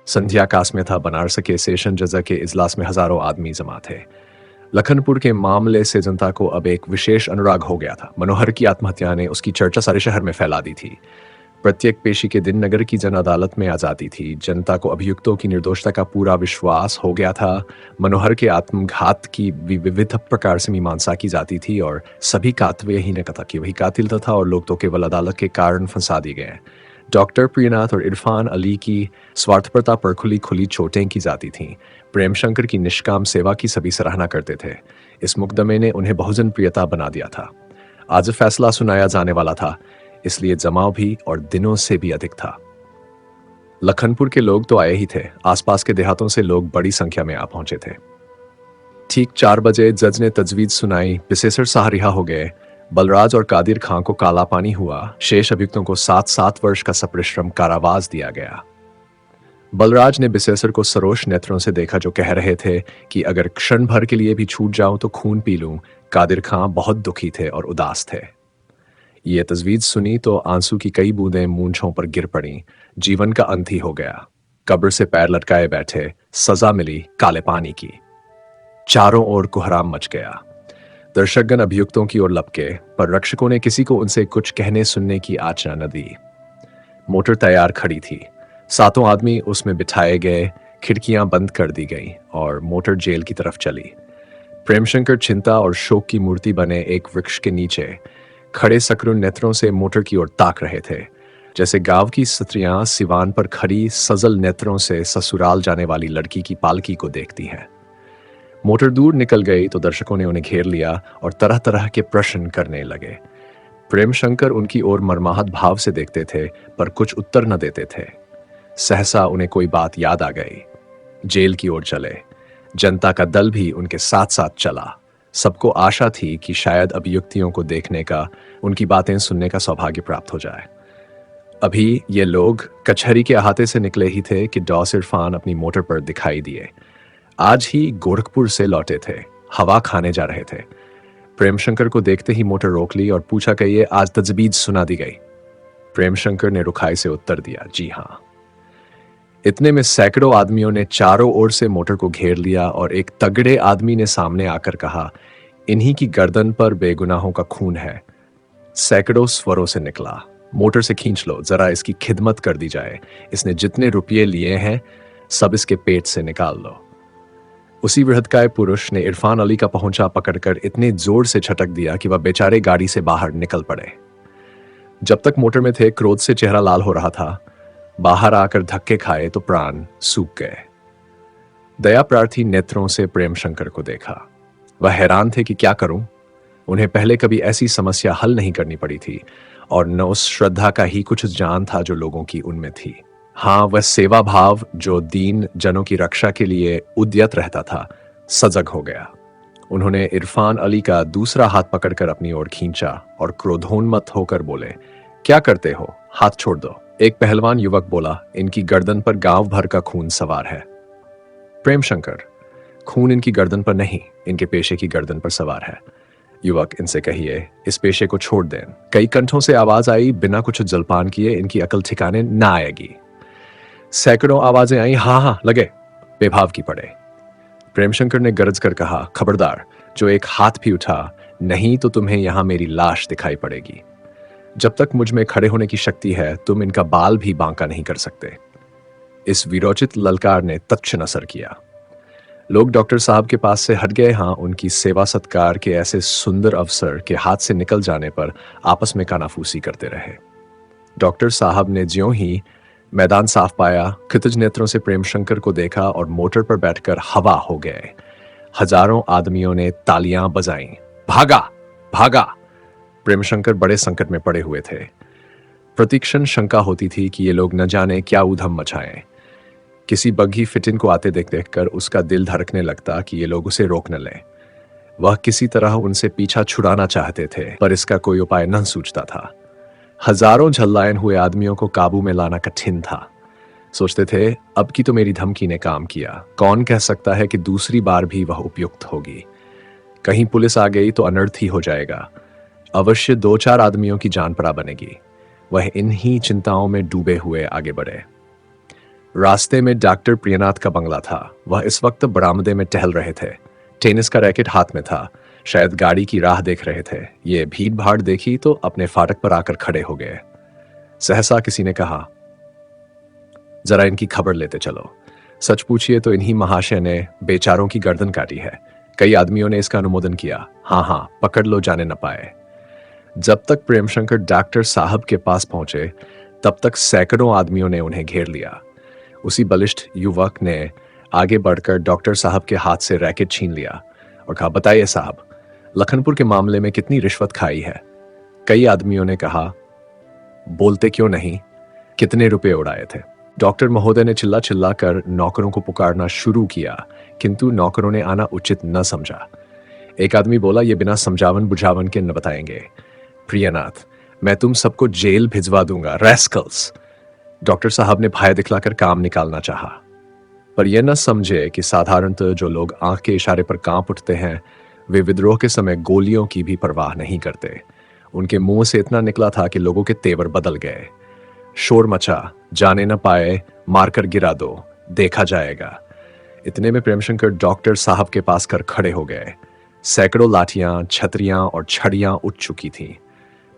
संध्या कास में था। बनारस के सेशन जज के इजलास में हजारों आदमी जमा थे। लखनपुर के मामले से जनता को अब एक विशेष अनुराग हो गया था। मनोहर की आत्महत्या ने उसकी चर्चा सारे शहर में फैला दी थी। प्रत्येक पेशी के दिन नगर की जन अदालत में आजादी थी। जनता को अभियुक्तों की निर्दोषता का पूरा विश्वास हो गया था। मनोहर के आत्मघात की विविध प्रकार से मीमांसा की जाती थी और सभी कातवे ही ने कहा कि वही कातिल था और लोग तो केवल अदालत के कारण फंसा दिए गए। डॉक्टर प्रियनाथ और इरफान अली की स्वार्थपरता पर खुली खुली चोटें की जाती थीं। प्रेमशंकर की निष्काम सेवा की सभी सराहना करते थे। इस मुकदमे ने उन्हें बहुजन प्रियता बना दिया था। आज फैसला सुनाया जाने वाला था, इसलिए जमाव भी और दिनों से भी अधिक था। लखनपुर के लोग तो आए ही थे। आसपास के देहातों से लोग बड़ी संख्या में आ पहुंचे थे। ठीक 4 बजे जज ने तजवीज सुनाई। बिसेसर साह रिहा हो गए। बलराज और कादिर खां को काला पानी हुआ। शेष अभियुक्तों को 7-7 वर्ष का सपरिश्रम कारावास दिया गया। बलराज ने बिसेसर को सरोष नेत्रों से देखा, जो कह रहे थे कि अगर क्षण भर के लिए भी छूट जाऊं तो खून पी लूं। कादिर खां बहुत दुखी थे और उदास थे। ये तजवीज सुनी तो आंसू की कई बूंदें मूंछों पर गिर पड़ी। जीवन का अंत ही हो गया। कब्र से पैर लटकाए बैठे। सजा मिली काले पानी की। चारों ओर कोहराम मच गया। दर्शकगण अभियुक्तों की ओर लपके, पर रक्षकों ने किसी को उनसे कुछ कहने सुनने की आज्ञा न दी। मोटर तैयार खड़ी थी। 7 आदमी उसमें बिठाए गए। खिड़कियां बंद कर दी गईं और मोटर जेल की तरफ चली। प्रेमशंकर चिंता और शोक की मूर्ति बने एक वृक्ष के नीचे खड़े सकरुण नेत्रों से मोटर की ओर ताक रहे थे, जैसे गांव की स्त्रियां सिवान पर खड़ी सजल नेत्रों से ससुराल जाने वाली लड़की की पालकी को देखती हैं। मोटर दूर निकल गई तो दर्शकों ने उन्हें घेर लिया और तरह तरह के प्रश्न करने लगे। प्रेमशंकर उनकी ओर मर्माहत भाव से देखते थे, पर कुछ उत्तर न देते थे। सहसा उन्हें कोई बात याद आ गई। जेल की ओर चले। जनता का दल भी उनके साथ साथ चला। सबको आशा थी कि शायद अभियुक्तियों को देखने का, उनकी बातें सुनने का सौभाग्य प्राप्त हो जाए। अभी ये लोग कचहरी के अहाते से निकले ही थे कि डॉस इरफान अपनी मोटर पर दिखाई दिए। आज ही गोरखपुर से लौटे थे। हवा खाने जा रहे थे। प्रेमशंकर को देखते ही मोटर रोक ली और पूछा कि ये आज तजवीज सुना दी गई। प्रेमशंकर ने रुखाई से उत्तर दिया, जी हाँ। इतने में सैकड़ों आदमियों ने चारों ओर से मोटर को घेर लिया और एक तगड़े आदमी ने सामने आकर कहा, इन्हीं की गर्दन पर बेगुनाहों का खून है। सैकड़ों स्वरों से निकला, मोटर से खींच लो, जरा इसकी खिदमत कर दी जाए। इसने जितने रुपये लिए हैं सब इसके पेट से निकाल लो। उसी वृहदकाय पुरुष ने इरफान अली का पहुंचा पकड़कर इतने जोर से झटक दिया कि वह बेचारे गाड़ी से बाहर निकल पड़े। जब तक मोटर में थे क्रोध से चेहरा लाल हो रहा था, बाहर आकर धक्के खाए तो प्राण सूख गए। दया प्रार्थी नेत्रों से प्रेम शंकर को देखा। वह हैरान थे कि क्या करूं। उन्हें पहले कभी ऐसी समस्या हल नहीं करनी पड़ी थी और न उस श्रद्धा का ही कुछ जान था जो लोगों की उनमें थी। हाँ, वह सेवा भाव जो दीन जनों की रक्षा के लिए उद्यत रहता था, सजग हो गया। उन्होंने इरफान अली का दूसरा हाथ पकड़कर अपनी ओर खींचा और क्रोधोन्मत्त होकर बोले, क्या करते हो, हाथ छोड़ दो। एक पहलवान युवक बोला, इनकी गर्दन पर गांव भर का खून सवार है। प्रेम शंकर, खून इनकी गर्दन पर नहीं, इनके पेशे की गर्दन पर सवार है। युवक, इनसे कहिए इस पेशे को छोड़ दें। कई कंठों से आवाज आई, बिना कुछ जलपान किए इनकी अकल ठिकाने ना आएगी। सैकड़ों आवाजें आई, हाँ हाँ लगे, बेभाव की पड़े। प्रेमशंकर ने गरज कर कहा, खबरदार, जो एक हाथ भी उठा, नहीं तो तुम्हें यहां मेरी लाश दिखाई पड़ेगी। जब तक मुझ में खड़े होने की शक्ति है, तुम इनका बाल भी बांका नहीं कर सकते। इस वीरोचित ललकार ने तत्क्षण असर किया। लोग डॉक्टर साहब के पास से हट गए। हाँ, उनकी सेवा सत्कार के ऐसे सुंदर अवसर के हाथ से निकल जाने पर आपस में कानाफूसी करते रहे। डॉक्टर साहब ने ज्यों ही मैदान साफ पाया, क्षितिज नेत्रों से प्रेमशंकर को देखा और मोटर पर बैठकर हवा हो गए। हजारों आदमियों ने तालियां बजाईं। भागा भागा। प्रेमशंकर बड़े संकट में पड़े हुए थे। प्रतिक्षण शंका होती थी कि ये लोग न जाने क्या ऊधम मचाएं। किसी बग्घी फिटिन को आते देख देखकर उसका दिल धड़कने लगता कि ये लोग उसे रोक न लें। वह किसी तरह उनसे पीछा छुड़ाना चाहते थे, पर इसका कोई उपाय न सूझता था। हजारों झल्लायन हुए आदमियों को काबू में लाना कठिन था। सोचते थे, अब की तो मेरी धमकी ने काम किया, कौन कह सकता है कि दूसरी बार भी वह उपयुक्त होगी। कहीं पुलिस आ गई तो अनर्थ ही हो जाएगा। अवश्य 2-4 आदमियों की जान पड़ा बनेगी। वह इन्हीं चिंताओं में डूबे हुए आगे बढ़े। रास्ते में डॉक्टर प्रियनाथ का बंगला था। वह इस वक्त बरामदे में टहल रहे थे। टेनिस का रैकेट हाथ में था, शायद गाड़ी की राह देख रहे थे। ये भीड़ भाड़ देखी तो अपने फाटक पर आकर खड़े हो गए। सहसा किसी ने कहा, जरा इनकी खबर लेते चलो। सच पूछिए तो इन्हीं महाशय ने बेचारों की गर्दन काटी है। कई आदमियों ने इसका अनुमोदन किया। हाँ हाँ, पकड़ लो, जाने न पाए। जब तक प्रेमशंकर डॉक्टर साहब के पास पहुंचे, तब तक सैकड़ों आदमियों ने उन्हें घेर लिया। उसी बलिष्ठ युवक ने आगे बढ़कर डॉक्टर साहब के हाथ से रैकेट छीन लिया और कहा, बताइए साहब, लखनपुर के मामले में कितनी रिश्वत खाई है? कई आदमियों ने कहा, बोलते क्यों नहीं, कितने रुपए उड़ाए थे? डॉक्टर महोदय ने चिल्ला चिल्ला कर नौकरों को पुकारना शुरू किया, किंतु नौकरों ने आना उचित न समझा। एक आदमी बोला, ये बिना समझावन बुझावन के न बताएंगे। प्रियनाथ, मैं तुम सबको जेल भिजवा दूंगा, रैस्कल्स। डॉक्टर साहब ने भय दिखलाकर काम निकालना चाहा, पर यह न समझे कि साधारणतः जो लोग आंख के इशारे पर कांप उठते हैं, वे विद्रोह के समय गोलियों की भी परवाह नहीं करते। उनके मुंह से इतना निकला था कि लोगों के तेवर बदल गए। शोर मचा, जाने न पाए, मारकर गिरा दो, देखा जाएगा। इतने में प्रेमशंकर डॉक्टर साहब के पास कर खड़े हो गए। सैकड़ों लाठियां, छतरियां और छड़ियां उठ चुकी थीं।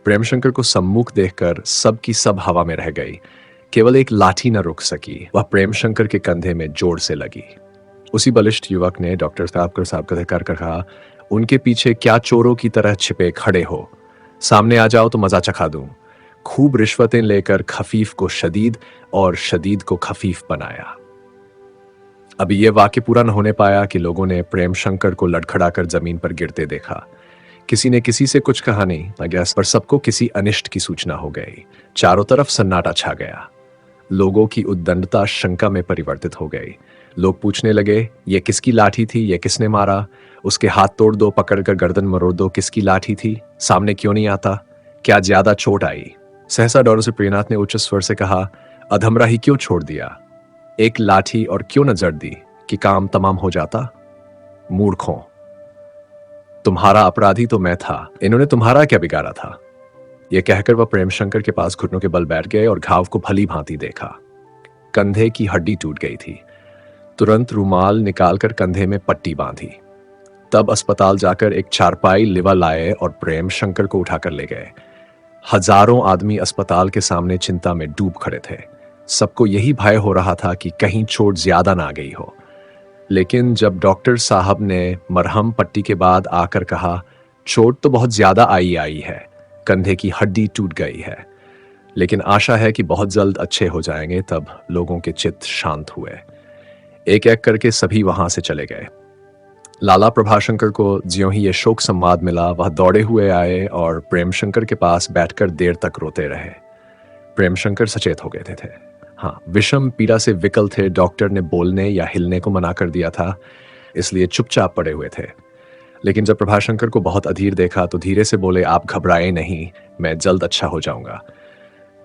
प्रेमशंकर को सम्मुख देखकर सब की सब हवा में रह गई। केवल एक लाठी न रुक सकी, वह प्रेमशंकर के कंधे में जोर से लगी। उसी बलिष्ठ युवक ने डॉक्टर साहब को धक्का कर कहा, उनके पीछे क्या चोरों की तरह छिपे खड़े हो? सामने आ जाओ तो मजा चखा दूं। खूब रिश्वतें लेकर खफीफ को शदीद और शदीद को खफीफ बनाया। अभी यह वाक्य पूरा न होने पाया कि लोगों ने प्रेमशंकर को लड़खड़ाकर जमीन पर गिरते देखा। किसी ने किसी से कुछ कहा नहीं, पर सबको किसी अनिष्ट की सूचना हो गई। चारों तरफ सन्नाटा छा गया। लोगों की उद्दंडता शंका में परिवर्तित हो गई। लोग पूछने लगे, ये किसकी लाठी थी, ये किसने मारा? उसके हाथ तोड़ दो, पकड़कर गर्दन मरोड़ दो, किसकी लाठी थी? सामने क्यों नहीं आता? क्या ज्यादा चोट आई? सहसा डॉक्टर से प्रियनाथ ने उच्च स्वर से कहा, अधमरा ही क्यों छोड़ दिया? एक लाठी और क्यों न जड़ दी कि काम तमाम हो जाता? मूर्खों, तुम्हारा अपराधी तो मैं था, इन्होंने तुम्हारा क्या बिगाड़ा था? यह कहकर वह प्रेमशंकर के पास घुटनों के बल बैठ गए और घाव को भली भांति देखा। कंधे की हड्डी टूट गई थी। तुरंत रुमाल निकालकर कंधे में पट्टी बांधी। तब अस्पताल जाकर एक चारपाई लिवा लाए और प्रेम शंकर को उठाकर ले गए। हजारों आदमी अस्पताल के सामने चिंता में डूब खड़े थे। सबको यही भय हो रहा था कि कहीं चोट ज्यादा ना आ गई हो। लेकिन जब डॉक्टर साहब ने मरहम पट्टी के बाद आकर कहा, चोट तो बहुत ज्यादा आई है, कंधे की हड्डी टूट गई है, लेकिन आशा है कि बहुत जल्द अच्छे हो जाएंगे, तब लोगों के चित्त शांत हुए। एक एक करके सभी वहां से चले गए। लाला प्रभाशंकर को ज्यों ही ये शोक संवाद मिला, वह दौड़े हुए आए और प्रेमशंकर के पास बैठकर देर तक रोते रहे। प्रेमशंकर सचेत हो गए थे। हाँ, विषम पीड़ा से विकल थे। डॉक्टर ने बोलने या हिलने को मना कर दिया था, इसलिए चुपचाप पड़े हुए थे। लेकिन जब प्रभाशंकर को बहुत अधीर देखा तो धीरे से बोले, आप घबराएं नहीं, मैं जल्द अच्छा हो जाऊंगा।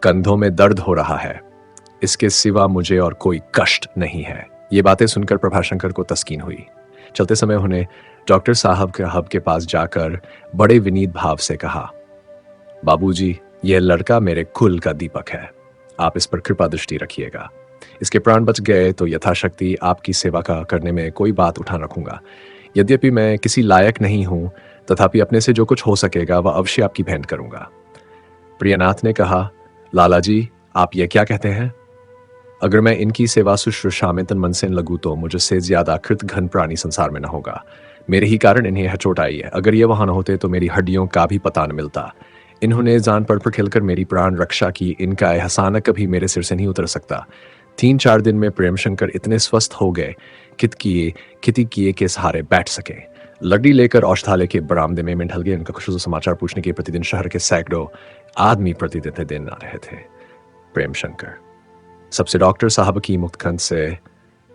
कंधों में दर्द हो रहा है, इसके सिवा मुझे और कोई कष्ट नहीं है। ये बातें सुनकर प्रभाशंकर को तस्कीन हुई। चलते समय उन्हें डॉक्टर साहब के हब के पास जाकर बड़े विनीत भाव से कहा, बाबूजी, यह लड़का मेरे कुल का दीपक है, आप इस पर कृपा दृष्टि रखिएगा। इसके प्राण बच गए तो यथाशक्ति आपकी सेवा का करने में कोई बात उठा रखूंगा। यद्यपि मैं किसी लायक नहीं हूं, तथापि अपने से जो कुछ हो सकेगा वह अवश्य आपकी भेंट करूंगा। प्रियनाथ ने कहा, लाला जी, आप ये क्या कहते हैं? अगर मैं इनकी सेवा शुश्रूषा में तन मन से लगूं तो मुझसे ज्यादा कृत घन प्राणी संसार में न होगा। मेरे ही कारण इन्हें यह चोट आई है। अगर ये वहां न होते तो मेरी हड्डियों का भी पता न मिलता। इन्होंने जान पर खेलकर मेरी प्राण रक्षा की, इनका एहसान कभी मेरे सिर से नहीं उतर सकता। 3-4 दिन में प्रेमशंकर इतने स्वस्थ हो गए, किति किए के सहारे बैठ सके। लकड़ी लेकर औषधालय के बरामदे में ढल गए। उनका खुशबू समाचार पूछने के प्रतिदिन शहर के सैकड़ों आदमी प्रतिदिन आ रहे थे। प्रेमशंकर सबसे डॉक्टर साहब की मुक्तखंड से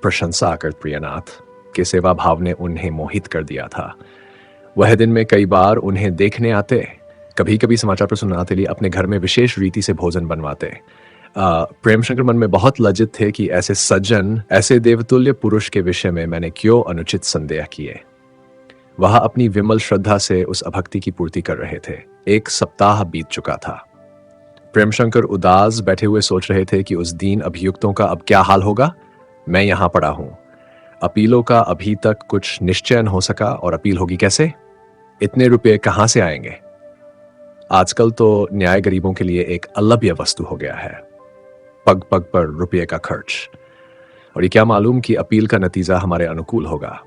प्रशंसा कर प्रियनाथ के सेवा भाव ने उन्हें मोहित कर दिया था। वह दिन में कई बार उन्हें देखने आते, कभी कभी समाचार पर सुनाते लिए अपने घर में विशेष रीति से भोजन बनवाते। प्रेमशंकर मन में बहुत लज्जित थे कि ऐसे सज्जन, ऐसे देवतुल्य पुरुष के विषय में मैंने क्यों अनुचित संदेह किए। वह अपनी विमल श्रद्धा से उस अभक्ति की पूर्ति कर रहे थे। 1 सप्ताह बीत चुका था। प्रेमशंकर उदास बैठे हुए सोच रहे थे कि उस दीन अभियुक्तों का अब क्या हाल होगा। मैं यहां पड़ा हूं, अपीलों का अभी तक कुछ निश्चय न हो सका, और अपील होगी कैसे? इतने रुपए कहां से आएंगे? आजकल तो न्याय गरीबों के लिए एक अलभ्य वस्तु हो गया है, पग पग पर रुपये का खर्च। और ये क्या मालूम कि अपील का नतीजा हमारे अनुकूल होगा।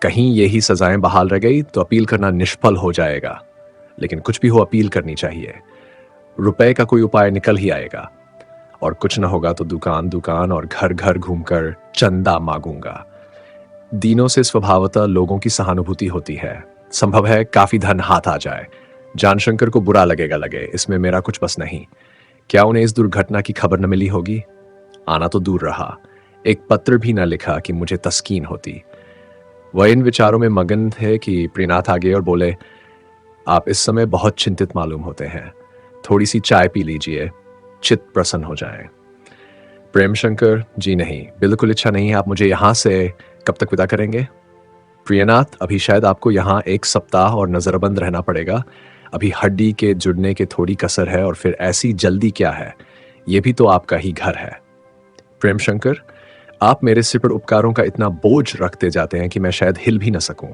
कहीं यही सजाएं बहाल रह गई तो अपील करना निष्फल हो जाएगा। लेकिन कुछ भी हो, अपील करनी चाहिए। रुपए का कोई उपाय निकल ही आएगा, और कुछ न होगा तो दुकान दुकान और घर घर घूमकर चंदा मांगूंगा। दीनों से स्वभावतः लोगों की सहानुभूति होती है। संभव है काफी धन हाथ आ जाए। जानशंकर को बुरा लगे, इसमें मेरा कुछ बस नहीं। क्या उन्हें इस दुर्घटना की खबर न मिली होगी? आना तो दूर रहा, एक पत्र भी न लिखा कि मुझे तस्कीन होती। वह इन विचारों में मगन थे कि प्रियनाथ आगे और बोले, आप इस समय बहुत चिंतित मालूम होते हैं, थोड़ी सी चाय पी लीजिए, चित्त प्रसन्न हो जाए। प्रेमशंकर, जी नहीं, बिल्कुल इच्छा नहीं है। आप मुझे यहां से कब तक विदा करेंगे? प्रियनाथ, अभी शायद आपको यहां 1 सप्ताह और नजरबंद रहना पड़ेगा। अभी हड्डी के जुड़ने के थोड़ी कसर है, और फिर ऐसी जल्दी क्या है? यह भी तो आपका ही घर है। प्रेमशंकर, आप मेरे सिर पर उपकारों का इतना बोझ रखते जाते हैं कि मैं शायद हिल भी न सकूं।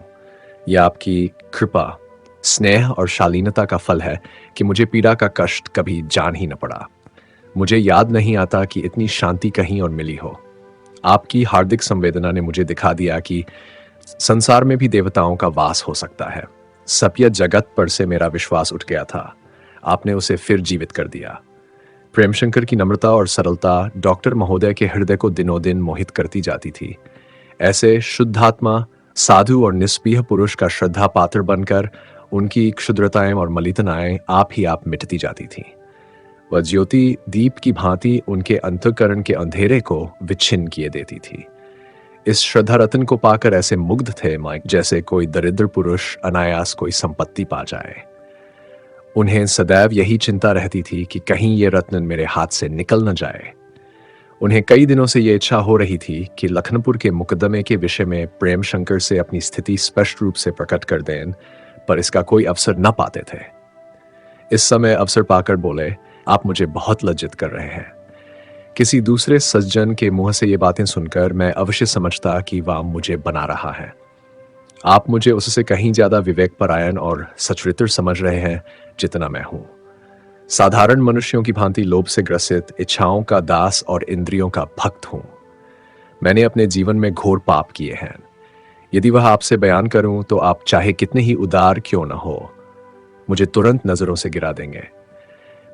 यह आपकी कृपा, स्नेह और शालीनता का फल है कि मुझे पीड़ा का कष्ट कभी जान ही न पड़ा। मुझे याद नहीं आता कि इतनी शांति कहीं और मिली हो। आपकी हार्दिक संवेदना ने मुझे दिखा दिया कि संसार में भी देवताओं का वास हो सकता है। सभ्य जगत पर से मेरा विश्वास उठ गया था, आपने उसे फिर जीवित कर दिया। प्रेमशंकर की नम्रता और सरलता डॉक्टर महोदय के हृदय को दिनों दिन मोहित करती जाती थी। ऐसे शुद्धात्मा, साधु और निष्पीह पुरुष का श्रद्धा पात्र बनकर उनकी क्षुद्रताएं और मलितनाएं आप ही आप मिटती जाती थीं। वह ज्योति दीप की भांति उनके अंतःकरण के अंधेरे को विच्छिन्न किए देती थी। इस श्रद्धा रत्न को पाकर ऐसे मुग्ध थे माइक, जैसे कोई दरिद्र पुरुष अनायास कोई संपत्ति पा जाए। उन्हें सदैव यही चिंता रहती थी कि कहीं ये रत्न मेरे हाथ से निकल न जाए। उन्हें कई दिनों से ये इच्छा हो रही थी कि लखनपुर के मुकदमे के विषय में प्रेमशंकर से अपनी स्थिति स्पष्ट रूप से प्रकट कर दें, पर इसका कोई अवसर न पाते थे। इस समय अवसर पाकर बोले, आप मुझे बहुत लज्जित कर रहे हैं। किसी दूसरे सज्जन के मुंह से ये बातें सुनकर मैं अवश्य समझता कि वह मुझे बना रहा है। आप मुझे उससे कहीं ज्यादा विवेकपरायण और सच्चरित्र समझ रहे हैं जितना मैं हूं। साधारण मनुष्यों की भांति लोभ से ग्रसित, इच्छाओं का दास और इंद्रियों का भक्त हूं। मैंने अपने जीवन में घोर पाप किए हैं। यदि वह आपसे बयान करूं तो आप चाहे कितने ही उदार क्यों न हो, मुझे तुरंत नजरों से गिरा देंगे।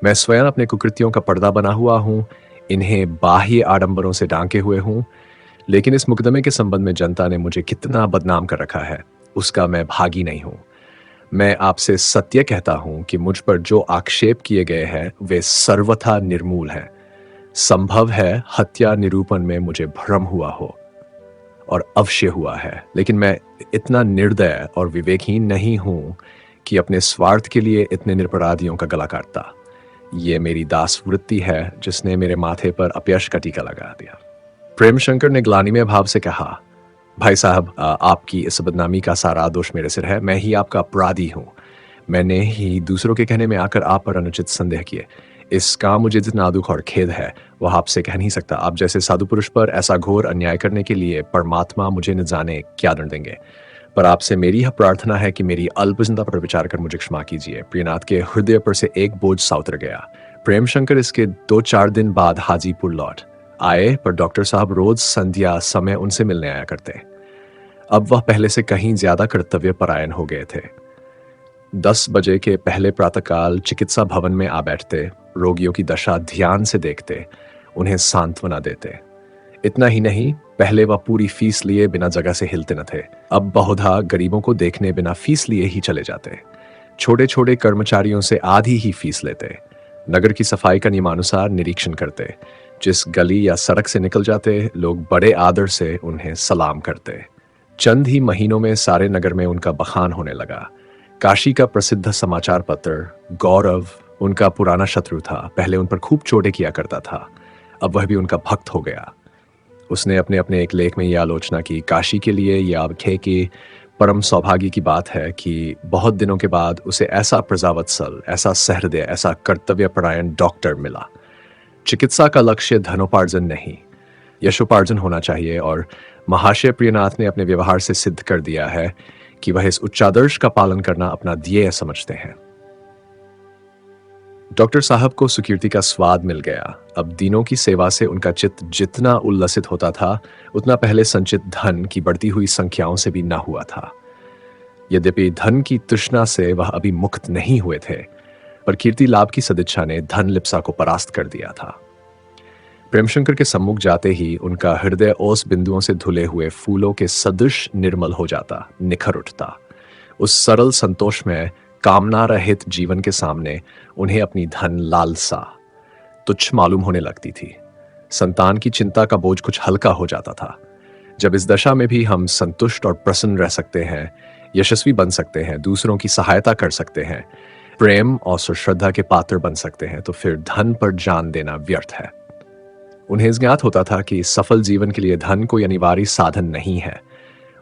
मैं स्वयं अपने कुकृतियों का पर्दा बना हुआ हूं, इन्हें बाह्य आडंबरों से ढांके हुए हूं, लेकिन इस मुकदमे के संबंध में जनता ने मुझे कितना बदनाम कर रखा है, उसका मैं भागी नहीं हूं। मैं आपसे सत्य कहता हूं कि मुझ पर जो आक्षेप किए गए हैं वे सर्वथा निर्मूल हैं। संभव है हत्या निरूपण में मुझे भ्रम हुआ हो और अवश्य हुआ है, लेकिन मैं इतना निर्दय और विवेकहीन नहीं हूं कि अपने स्वार्थ के लिए इतने निरपराधियों का गला काटता। ये मेरी दास वृत्ति है जिसने मेरे माथे पर अपयश का टीका लगा दिया। प्रेमशंकर ने ग्लानिमय भाव से कहा, भाई साहब, आपकी इस बदनामी का सारा दोष मेरे सिर है। मैं ही आपका अपराधी हूं। मैंने ही दूसरों के कहने में आकर आप पर अनुचित संदेह किए। इसका मुझे जितना दुख और खेद है वह आपसे कह नहीं सकता। आप जैसे साधु पुरुष पर ऐसा घोर अन्याय करने के लिए परमात्मा मुझे न जाने क्या दंड देंगे। पर आपसे मेरी यह प्रार्थना है कि मेरी अल्पचिंता पर विचार कर मुझे क्षमा कीजिए। प्रियनाथ के हृदय पर से एक बोझ सा उतर गया। प्रेमशंकर इसके 2-4 दिन बाद हाजीपुर लौट आए, पर डॉक्टर साहब रोज संध्या समय उनसे मिलने आया करते। अब वह पहले से कहीं ज्यादा कर्तव्य परायण हो गए थे। 10 बजे के पहले प्रातःकाल चिकित्सा भवन में आ बैठते, रोगियों की दशा ध्यान से देखते, उन्हें सांत्वना देते। इतना ही नहीं, पहले वह पूरी फीस लिए बिना जगह से हिलते न थे। अब बहुधा गरीबों को देखने बिना फीस लिए ही चले जाते। छोटे छोटे कर्मचारियों से आधी ही फीस लेते। नगर की सफाई का नियमानुसार निरीक्षण करते। जिस गली या सड़क से निकल जाते, लोग बड़े आदर से उन्हें सलाम करते। चंद ही महीनों में सारे नगर में उनका बखान होने लगा। काशी का प्रसिद्ध समाचार पत्र गौरव उनका पुराना शत्रु था। पहले उन पर खूब चोटें किया करता था, अब वह भी उनका भक्त हो गया। उसने अपने अपने एक लेख में यह आलोचना की, काशी के लिए यह आख्या की परम सौभाग्य की बात है कि बहुत दिनों के बाद उसे ऐसा प्रजावत्सल, ऐसा सहृदय, ऐसा कर्तव्यपरायण डॉक्टर मिला। चिकित्सा का लक्ष्य धनोपार्जन नहीं, यशोपार्जन होना चाहिए, और महाशय प्रियनाथ ने अपने व्यवहार से सिद्ध कर दिया है कि वह इस उच्चादर्श का पालन करना अपना ध्येय समझते हैं। डॉक्टर साहब को सुकीर्ति का स्वाद मिल गया। अब दीनों की सेवा से उनका चित्त जितना उल्लसित होता था, उतना पहले संचित धन की बढ़ती हुई संख्याओं से भी न हुआ था। यद्यपि धन की तृष्णा से वह अभी मुक्त नहीं हुए थे, पर कीर्ति लाभ की सदिच्छा ने धन लिप्सा को परास्त कर दिया था। प्रेमशंकर के सम्मुख जाते ही उनका हृदय ओस बिंदुओं से धुले हुए फूलों के सदृश निर्मल हो जाता, निखर उठता। उस सरल संतोष में कामना रहित जीवन के सामने उन्हें अपनी धन लालसा तुच्छ मालूम होने लगती थी। संतान की चिंता का बोझ कुछ हल्का हो जाता था। जब इस दशा में भी हम संतुष्ट और प्रसन्न रह सकते हैं, यशस्वी बन सकते हैं, दूसरों की सहायता कर सकते हैं, प्रेम और सुश्रद्धा के पात्र बन सकते हैं, तो फिर धन पर जान देना व्यर्थ है। उन्हें ज्ञात होता था कि सफल जीवन के लिए धन कोई अनिवार्य साधन नहीं है।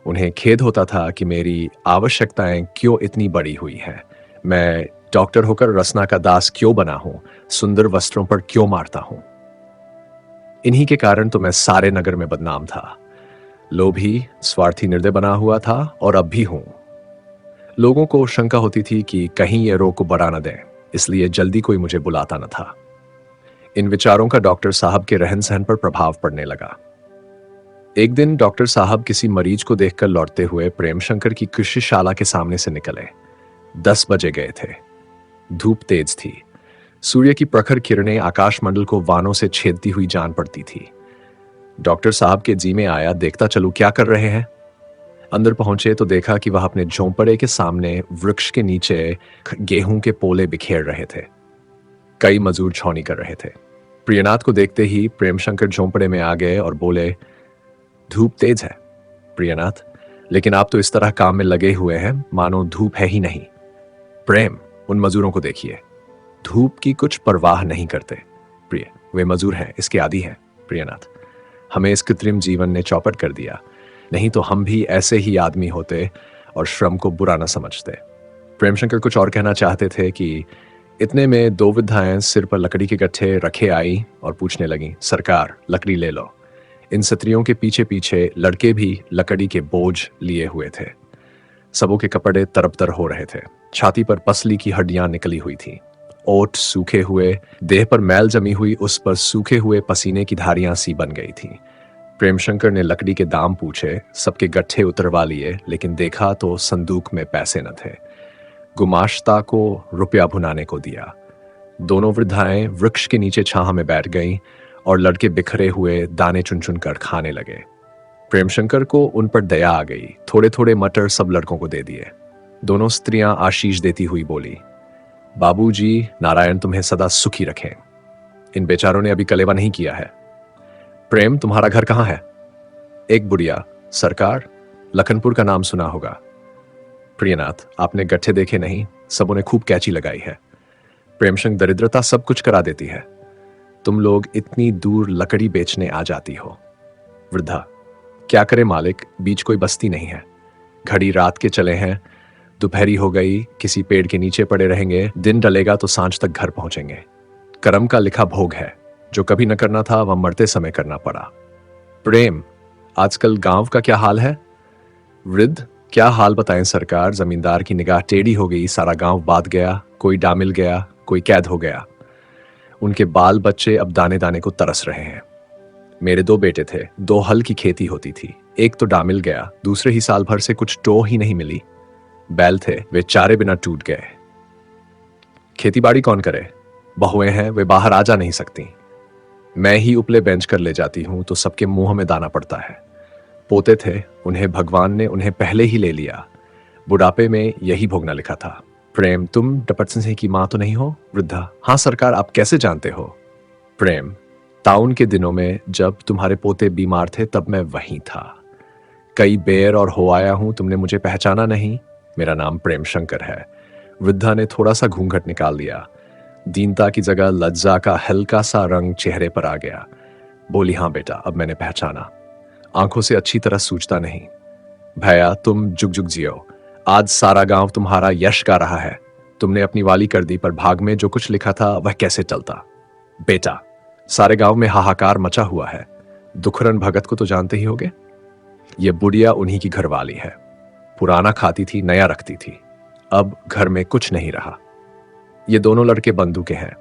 उन्हें खेद होता था कि मेरी आवश्यकताएं क्यों इतनी बड़ी हुई हैं। मैं डॉक्टर होकर रसना का दास क्यों बना हूं, सुंदर वस्त्रों पर क्यों मारता हूं। इन्हीं के कारण तो मैं सारे नगर में बदनाम था। लोभी, स्वार्थी, निर्दय बना हुआ था, और अब भी हूं। लोगों को शंका होती थी कि कहीं ये रोग को बढ़ा न दें, इसलिए जल्दी कोई मुझे बुलाता न था। इन विचारों का डॉक्टर साहब के रहन सहन पर प्रभाव पड़ने लगा। एक दिन डॉक्टर साहब किसी मरीज को देखकर लौटते हुए प्रेमशंकर की कृषिशाला के सामने से निकले। 10 बजे गए थे। धूप तेज थी। सूर्य की प्रखर किरणें आकाशमंडल को वानों से छेदती हुई जान पड़ती थी। डॉक्टर साहब के जी में आया, देखता चलूं क्या कर रहे हैं। अंदर पहुंचे तो देखा कि वह अपने झोंपड़े के सामने वृक्ष के नीचे गेहूं के पोले बिखेर रहे थे। कई मजदूर छौनी कर रहे थे। प्रियनाथ को देखते ही प्रेमशंकर झोंपड़े में आ गए और बोले, धूप तेज है प्रियनाथ, लेकिन आप तो इस तरह काम में लगे हुए हैं मानो धूप है ही नहीं। प्रेम, उन मजदूरों को देखिए, धूप की कुछ परवाह नहीं करते। प्रिय, वे मजदूर हैं, इसके आदी हैं। प्रियनाथ, हमें इस कृत्रिम जीवन ने चौपट कर दिया, नहीं तो हम भी ऐसे ही आदमी होते और श्रम को बुरा न समझते। प्रेमशंकर कुछ और कहना चाहते थे कि इतने में 2 वृद्धाएं सिर पर लकड़ी के गट्ठे रखे आई और पूछने लगी, सरकार लकड़ी ले लो। इन स्त्रियों के पीछे पीछे लड़के भी लकड़ी के बोझ लिए हुए थे। सबों के कपड़े तरबतर हो रहे थे। छाती पर पसली की हड्डियां निकली हुई थीं। ओठ सूखे हुए, देह पर मैल जमी हुई, उस पर सूखे हुए पसीने की धारियां सी बन गई थीं। प्रेमशंकर ने लकड़ी के दाम पूछे, सबके गट्ठे उतरवा लिए, लेकिन देखा तो संदूक में पैसे न थे। गुमाश्ता को रुपया भुनाने को दिया। दोनों वृद्धाएं वृक्ष के नीचे छाह में बैठ गईं और लड़के बिखरे हुए दाने चुन चुन कर खाने लगे। प्रेमशंकर को उन पर दया आ गई। थोड़े थोड़े मटर सब लड़कों को दे दिए। दोनों स्त्रियां आशीष देती हुई बोली, बाबूजी, नारायण तुम्हें सदा सुखी रखें। इन बेचारों ने अभी कलेवा नहीं किया है। प्रेम, तुम्हारा घर कहाँ है? एक बुढ़िया, सरकार, लखनपुर का नाम सुना होगा। प्रियनाथ, आपने गट्ठे देखे नहीं? सबों ने खूब कैची लगाई है। प्रेमशंकर, दरिद्रता सब कुछ करा देती है। तुम लोग इतनी दूर लकड़ी बेचने आ जाती हो। वृद्धा, क्या करे मालिक, बीच कोई बस्ती नहीं है। घड़ी रात के चले हैं, दोपहरी हो गई, किसी पेड़ के नीचे पड़े रहेंगे, दिन डलेगा तो सांझ तक घर पहुंचेंगे। कर्म का लिखा भोग है, जो कभी न करना था वह मरते समय करना पड़ा। प्रेम, आजकल गांव का क्या हाल है? वृद्ध, क्या हाल बताएं सरकार, जमींदार की निगाह टेढ़ी हो गई, सारा गांव बात गया, कोई डामिल गया, कोई कैद हो गया। उनके बाल बच्चे अब दाने दाने को तरस रहे हैं। मेरे 2 बेटे थे, 2 हल की खेती होती थी। एक तो डामिल गया, दूसरे ही साल भर से कुछ टो ही नहीं मिली। बैल थे, वे चारे बिना टूट गए। खेतीबाड़ी कौन करे? बहुएं हैं, वे बाहर आ जा नहीं सकती। मैं ही उपले बेंच कर ले जाती हूं तो सबके मुंह में दाना पड़ता है। पोते थे, उन्हें भगवान ने उन्हें पहले ही ले लिया। बुढ़ापे में यही भोगना लिखा था। प्रेम, तुम डपटसन सिंह की मां तो नहीं हो? वृद्धा, हाँ सरकार, आप कैसे जानते हो? प्रेम, ताउन के दिनों में जब तुम्हारे पोते बीमार थे तब मैं वहीं था। कई बेर और हो आया हूं, तुमने मुझे पहचाना नहीं? मेरा नाम प्रेमशंकर है। वृद्धा ने थोड़ा सा घूंघट निकाल लिया। दीनता की जगह लज्जा का हल्का सा रंग चेहरे पर आ गया। बोली, हाँ बेटा, अब मैंने पहचाना। आंखों से अच्छी तरह सूझता नहीं। भैया, तुम जुग जुग जियो। आज सारा गांव तुम्हारा यश गा रहा है। तुमने अपनी वाली कर दी, पर भाग में जो कुछ लिखा था वह कैसे टलता? बेटा, सारे गांव में हाहाकार मचा हुआ है। दुखरन भगत को तो जानते ही होगे। ये बुढ़िया उन्हीं की घरवाली है। पुराना खाती थी, नया रखती थी। अब घर में कुछ नहीं रहा। ये दोनों लड़के बंधु के हैं।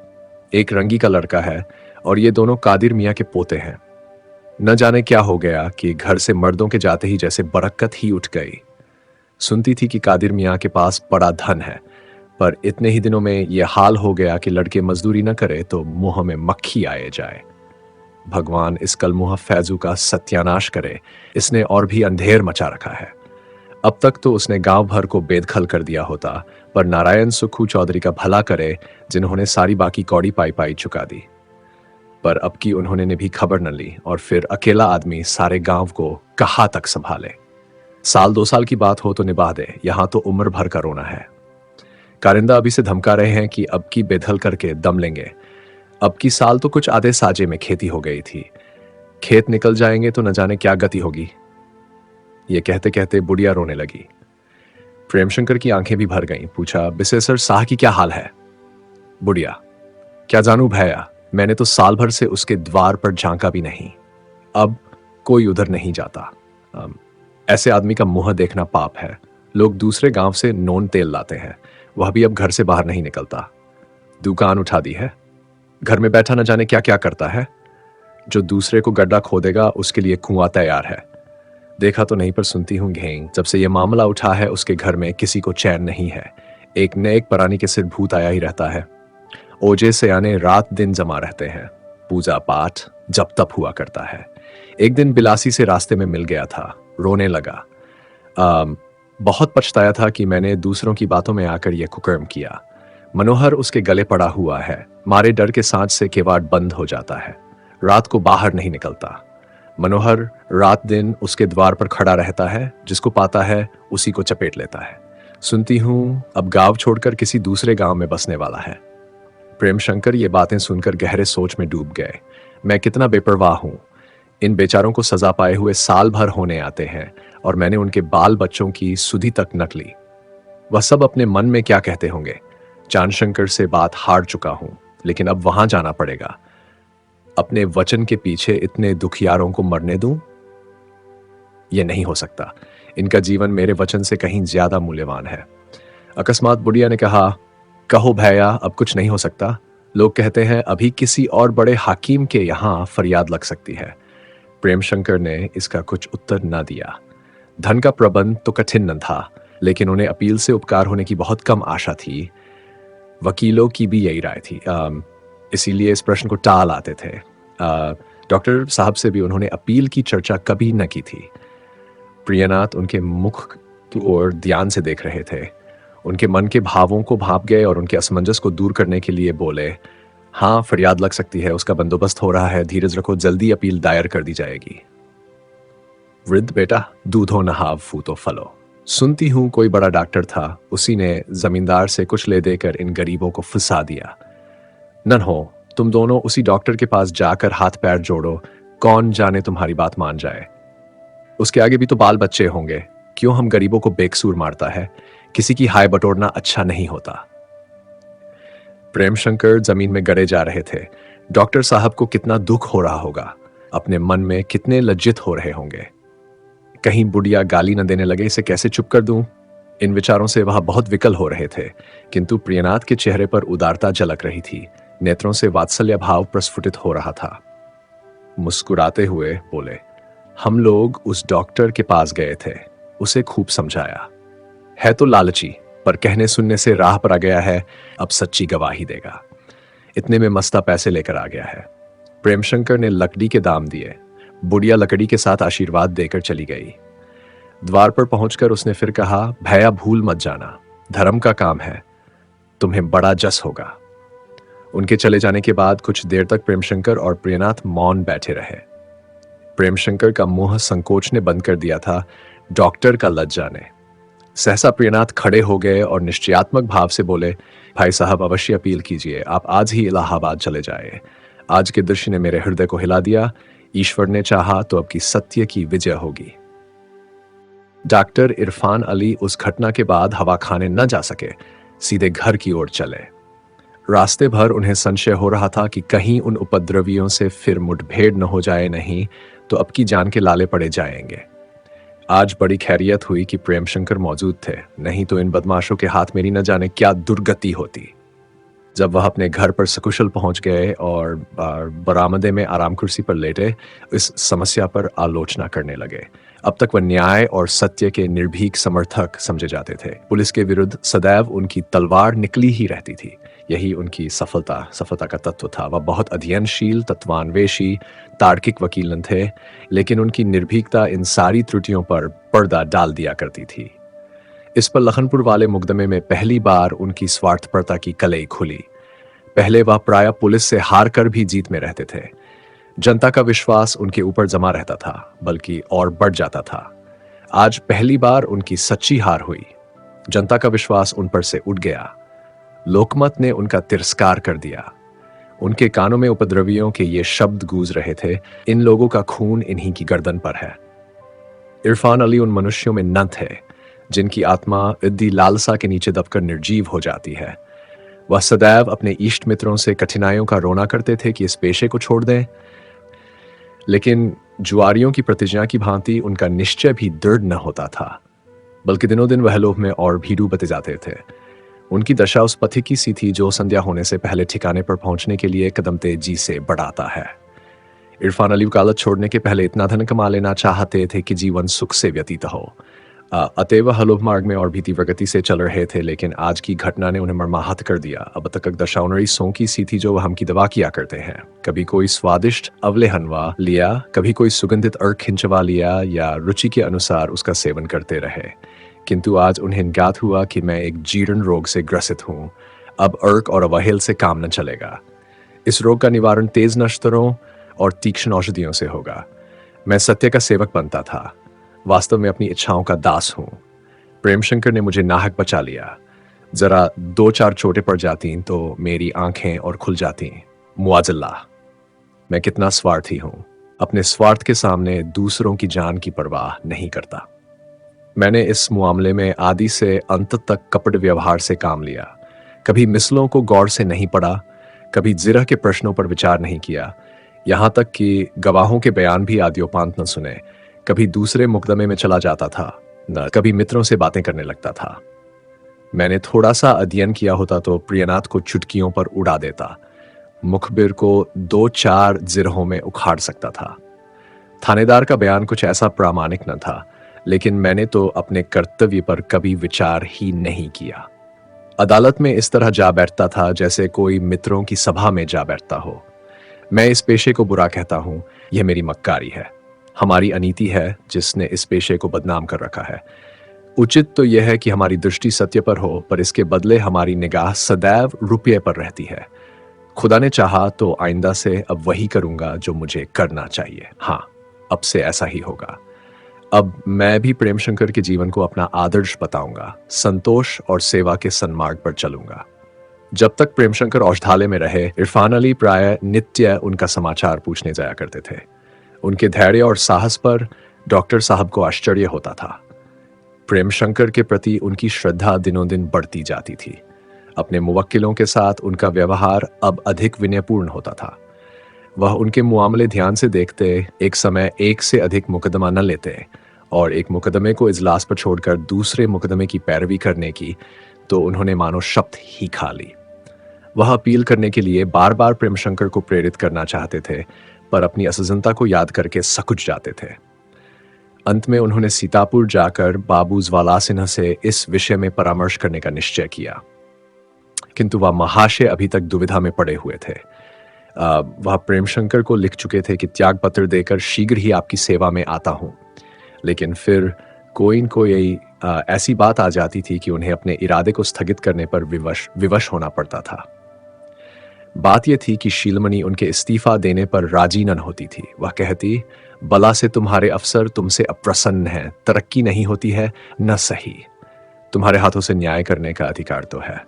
एक रंगी का लड़का है और ये दोनों कादिर मियाँ के पोते हैं। न जाने क्या हो गया कि घर से मर्दों के जाते ही जैसे बरकत ही उठ गई। सुनती थी कि कादिर मियाँ के पास बड़ा धन है, पर इतने ही दिनों में यह हाल हो गया कि लड़के मजदूरी न करे तो मुंह में मक्खी आए जाए। भगवान इस कलमुहा फैजू का सत्यानाश करे, इसने और भी अंधेर मचा रखा है। अब तक तो उसने गांव भर को बेदखल कर दिया होता, पर नारायण सुखू चौधरी का भला करे, जिन्होंने सारी बाकी कौड़ी पाई पाई चुका दी। पर अब की उन्होंने ने भी खबर न ली और फिर अकेला आदमी सारे गांव को कहाँ तक संभाले। साल 2 साल की बात हो तो निभा दे, यहां तो उम्र भर का रोना है। कारिंदा अभी से धमका रहे हैं कि अब की बेदखल करके दम लेंगे। अब की साल तो कुछ आधे साजे में खेती हो गई थी। खेत निकल जाएंगे तो न जाने क्या गति होगी। ये कहते कहते बुढ़िया रोने लगी। प्रेमशंकर की आंखें भी भर गईं। पूछा, बिसेसर साह की क्या हाल है? बुढ़िया, क्या जानू भैया, मैंने तो साल भर से उसके द्वार पर झांका भी नहीं। अब कोई उधर नहीं जाता। ऐसे आदमी का मुंह देखना पाप है। लोग दूसरे गांव से नोन तेल लाते हैं, वह भी अब घर से बाहर नहीं निकलता। दुकान उठा दी है, घर में बैठा न जाने क्या क्या करता है। जो दूसरे को गड्ढा खोदेगा उसके लिए कुआं तैयार है। देखा तो नहीं, पर सुनती हूं घेंग। जब से यह मामला उठा है उसके घर में किसी को चैन नहीं है। एक न एक परानी के सिर भूत आया ही रहता है। ओजे से आने रात दिन जमा रहते हैं। पूजा पाठ जब तप हुआ करता है। एक दिन बिलासी से रास्ते में मिल गया था, रोने लगा। बहुत पछताया था कि मैंने दूसरों की बातों में आकर यह कुकर्म किया। मनोहर उसके गले पड़ा हुआ है। मारे डर के सांच से केवाड़ बंद हो जाता है। रात को बाहर नहीं निकलता। मनोहर रात दिन उसके द्वार पर खड़ा रहता है, जिसको पाता है उसी को चपेट लेता है। सुनती हूं अब गांव छोड़कर किसी दूसरे गांव में बसने वाला है। प्रेमशंकर ये बातें सुनकर गहरे सोच में डूब गए। मैं कितना बेपरवाह हूं। इन बेचारों को सजा पाए हुए साल भर होने आते हैं और मैंने उनके बाल बच्चों की सुधि तक नक ली। वह सब अपने मन में क्या कहते होंगे। चांदशंकर से बात हार चुका हूं, लेकिन अब वहां जाना पड़ेगा। अपने वचन के पीछे इतने दुखियारों को मरने दूं? यह नहीं हो सकता। इनका जीवन मेरे वचन से कहीं ज्यादा मूल्यवान है। अकस्मात बुढ़िया ने कहा, कहो भैया, अब कुछ नहीं हो सकता। लोग कहते हैं अभी किसी और बड़े हाकिम के यहाँ फरियाद लग सकती है। प्रेमशंकर ने इसका कुछ उत्तर न दिया। धन का प्रबंध तो कठिन न था, लेकिन उन्हें अपील से उपकार होने की बहुत कम आशा थी। वकीलों की भी यही राय थी, इसीलिए इस प्रश्न को टाल आते थे। डॉक्टर साहब से भी उन्होंने अपील की चर्चा कभी न की थी। प्रियनाथ उनके मुख की ओर ध्यान से देख रहे थे। उनके मन के भावों को भाप गए और उनके असमंजस को दूर करने के लिए बोले, हाँ, फरियाद लग सकती है, उसका बंदोबस्त हो रहा है, धीरज रखो, जल्दी अपील दायर कर दी जाएगी। वृद्ध बेटा, दूधो नहाव फूतो फलो। सुनती हूं कोई बड़ा डॉक्टर था, उसी ने जमींदार से कुछ ले देकर इन गरीबों को फंसा दिया। नन्हो, तुम दोनों उसी डॉक्टर के पास जाकर हाथ पैर जोड़ो, कौन जाने तुम्हारी बात मान जाए। उसके आगे भी तो बाल बच्चे होंगे, क्यों हम गरीबों को बेकसूर मारता है। किसी की हाय बटोरना अच्छा नहीं होता। प्रेमशंकर जमीन में गड़े जा रहे थे। डॉक्टर साहब को कितना दुख हो रहा होगा, अपने मन में कितने लज्जित हो रहे होंगे। कहीं बुढ़िया गाली न देने लगे, इसे कैसे चुप कर दूं। इन विचारों से वह बहुत विकल हो रहे थे, किंतु प्रियनाथ के चेहरे पर उदारता झलक रही थी, नेत्रों से वात्सल्य भाव प्रस्फुटित हो रहा था। मुस्कुराते हुए बोले, हम लोग उस डॉक्टर के पास गए थे, उसे खूब समझाया। है तो लालची, पर कहने सुनने से राह पर आ गया है, अब सच्ची गवाही देगा। इतने में मस्ता पैसे लेकर आ गया है। प्रेमशंकर ने लकड़ी के दाम दिए। बुढ़िया लकड़ी के साथ आशीर्वाद देकर चली गई। द्वार पर पहुंचकर उसने फिर कहा, भैया भूल मत जाना, धर्म का काम है, तुम्हें बड़ा जस होगा। उनके चले जाने के बाद कुछ देर तक प्रेमशंकर और प्रियनाथ मौन बैठे रहे। प्रेमशंकर का मुंह संकोच ने बंद कर दिया था, डॉक्टर का लज्जा ने। सहसा प्रियनाथ खड़े हो गए और निश्चयात्मक भाव से बोले, भाई साहब, अवश्य अपील कीजिए, आप आज ही इलाहाबाद चले जाए। आज के दृश्य ने मेरे हृदय को हिला दिया। ईश्वर ने चाहा तो अब की सत्य की विजय होगी। डॉक्टर इरफान अली उस घटना के बाद हवा खाने न जा सके, सीधे घर की ओर चले। रास्ते भर उन्हें संशय हो रहा था कि कहीं उन उपद्रवियों से फिर मुठभेड़ न हो जाए, नहीं तो अब की जान के लाले पड़े जाएंगे। आज बड़ी खैरियत हुई कि प्रेमशंकर मौजूद थे, नहीं तो इन बदमाशों के हाथ मेरी न जाने क्या दुर्गति होती। जब वह अपने घर पर सकुशल पहुंच गए और बरामदे में आराम कुर्सी पर लेटे इस समस्या पर आलोचना करने लगे। अब तक वह न्याय और सत्य के निर्भीक समर्थक समझे जाते थे। पुलिस के विरुद्ध सदैव उनकी तलवार निकली ही रहती थी। यही उनकी सफलता का तत्व था। वह बहुत अध्ययनशील, तत्वान्वेषी, तार्किक वकील न थे, लेकिन उनकी निर्भीकता इन सारी त्रुटियों पर पर्दा डाल दिया करती थी। इस पर लखनपुर वाले मुकदमे में पहली बार उनकी स्वार्थपरता की कलई खुली। पहले वह प्रायः पुलिस से हार कर भी जीत में रहते थे। जनता का विश्वास उनके ऊपर जमा रहता था, बल्कि और बढ़ जाता था। आज पहली बार उनकी सच्ची हार हुई। जनता का विश्वास उन पर से उठ गया। लोकमत ने उनका तिरस्कार कर दिया। उनके कानों में उपद्रवियों के ये शब्द गूंज रहे थे, इन लोगों का खून इन्हीं की गर्दन पर है। इरफान अली उन मनुष्यों में न थे जिनकी आत्मा इद्दी लालसा के नीचे दबकर निर्जीव हो जाती है। वह सदैव अपने इष्ट मित्रों से कठिनाइयों का रोना करते थे कि इस पेशे को छोड़ दें, लेकिन जुआरियों की प्रतिज्ञा की भांति उनका निश्चय भी दृढ़ न होता था, बल्कि दिनों दिन वह लोभ में और भी डूबते जाते थे। उनकी दशा उस पथिक की सी थी जो संध्या होने से पहले ठिकाने पर पहुंचने के लिए कदम तेजी से बढ़ाता है। इरफान अली वकालत छोड़ने के पहले इतना धन कमा लेना चाहते थे कि जीवन सुख से व्यतीत हो। अतएव हलोभ मार्ग में और भी तीव्र गति से चल रहे थे, लेकिन आज की घटना ने उन्हें मर्माहत कर दिया। अब तक दशावनरी सौ की सी थी जो वह हम की दवा किया करते हैं। कभी कोई स्वादिष्ट अवले हलवा लिया, कभी कोई सुगंधित अर्क खिंचवा लिया या रुचि के अनुसार उसका सेवन करते रहे। किंतु आज उन्हें ज्ञात हुआ कि मैं एक जीर्ण रोग से ग्रसित हूँ। अब अर्क और अवहेल से काम न चलेगा। इस रोग का निवारण तेज नश्तरों और तीक्ष्ण औषधियों से होगा। मैं सत्य का सेवक बनता था, वास्तव में अपनी इच्छाओं का दास हूं। प्रेमशंकर ने मुझे नाहक बचा लिया। जरा दो चार चोटें पड़ जाती तो मेरी आंखें और खुल जाती। मुआजल्ला, मैं कितना स्वार्थी हूं। अपने स्वार्थ के सामने दूसरों की जान की परवाह नहीं करता। मैंने इस मामले में आदि से अंत तक कपट व्यवहार से काम लिया। कभी मिसलों को गौर से नहीं पढ़ा, कभी जिरह के प्रश्नों पर विचार नहीं किया, यहां तक कि गवाहों के बयान भी आद्योपांत न सुने। कभी दूसरे मुकदमे में चला जाता था, न कभी मित्रों से बातें करने लगता था। मैंने थोड़ा सा अध्ययन किया होता तो प्रियनाथ को चुटकियों पर उड़ा देता, मुखबिर को 2-4 जिरहों में उखाड़ सकता था। थानेदार का बयान कुछ ऐसा प्रामाणिक न था, लेकिन मैंने तो अपने कर्तव्य पर कभी विचार ही नहीं किया। अदालत में इस तरह जा बैठता था जैसे कोई मित्रों की सभा में जा बैठता हो। मैं इस पेशे को बुरा कहता हूं, यह मेरी मक्कारी है। हमारी अनीति है जिसने इस पेशे को बदनाम कर रखा है। उचित तो यह है कि हमारी दृष्टि सत्य पर हो, पर इसके बदले हमारी निगाह सदैव रुपये पर रहती है। खुदा ने चाहा तो आइंदा से अब वही करूंगा जो मुझे करना चाहिए। हाँ, अब से ऐसा ही होगा। अब मैं भी प्रेम शंकर के जीवन को अपना आदर्श बताऊंगा, संतोष और सेवा के सन्मार्ग पर चलूंगा। जब तक प्रेम शंकर औषधालय में रहे, इरफान अली प्राय नित्य उनका समाचार पूछने जाया करते थे। उनके धैर्य और साहस पर डॉक्टर साहब को आश्चर्य होता था। प्रेम शंकर के प्रति उनकी श्रद्धा दिनों दिन बढ़ती जाती थी। अपने मुवक्किलों के साथ उनका व्यवहार अब अधिक विनयपूर्ण होता था। वह उनके मुआमले ध्यान से देखते, एक समय एक से अधिक मुकदमा न लेते और एक मुकदमे को इजलास पर छोड़कर दूसरे मुकदमे की पैरवी करने की तो उन्होंने मानो शपथ ही खा ली। वह अपील करने के लिए बार बार प्रेम शंकर को प्रेरित करना चाहते थे, पर अपनी असजनता को याद करके सकुच जाते थे। अंत में उन्होंने सीतापुर जाकर बाबू ज्वाला सिन्हा से इस विषय में परामर्श करने का निश्चय किया, किंतु वह महाशय अभी तक दुविधा में पड़े हुए थे। वह प्रेम शंकर को लिख चुके थे कि त्याग पत्र देकर शीघ्र ही आपकी सेवा में आता हूं, लेकिन फिर कोई न कोई ऐसी बात आ जाती थी कि उन्हें अपने इरादे को स्थगित करने पर विवश होना पड़ता था। बात यह थी कि शीलमणि उनके इस्तीफा देने पर राजी न होती थी। वह कहती, बला से तुम्हारे अफसर तुमसे अप्रसन्न हैं, तरक्की नहीं होती है, न सही। तुम्हारे हाथों से न्याय करने का अधिकार तो है।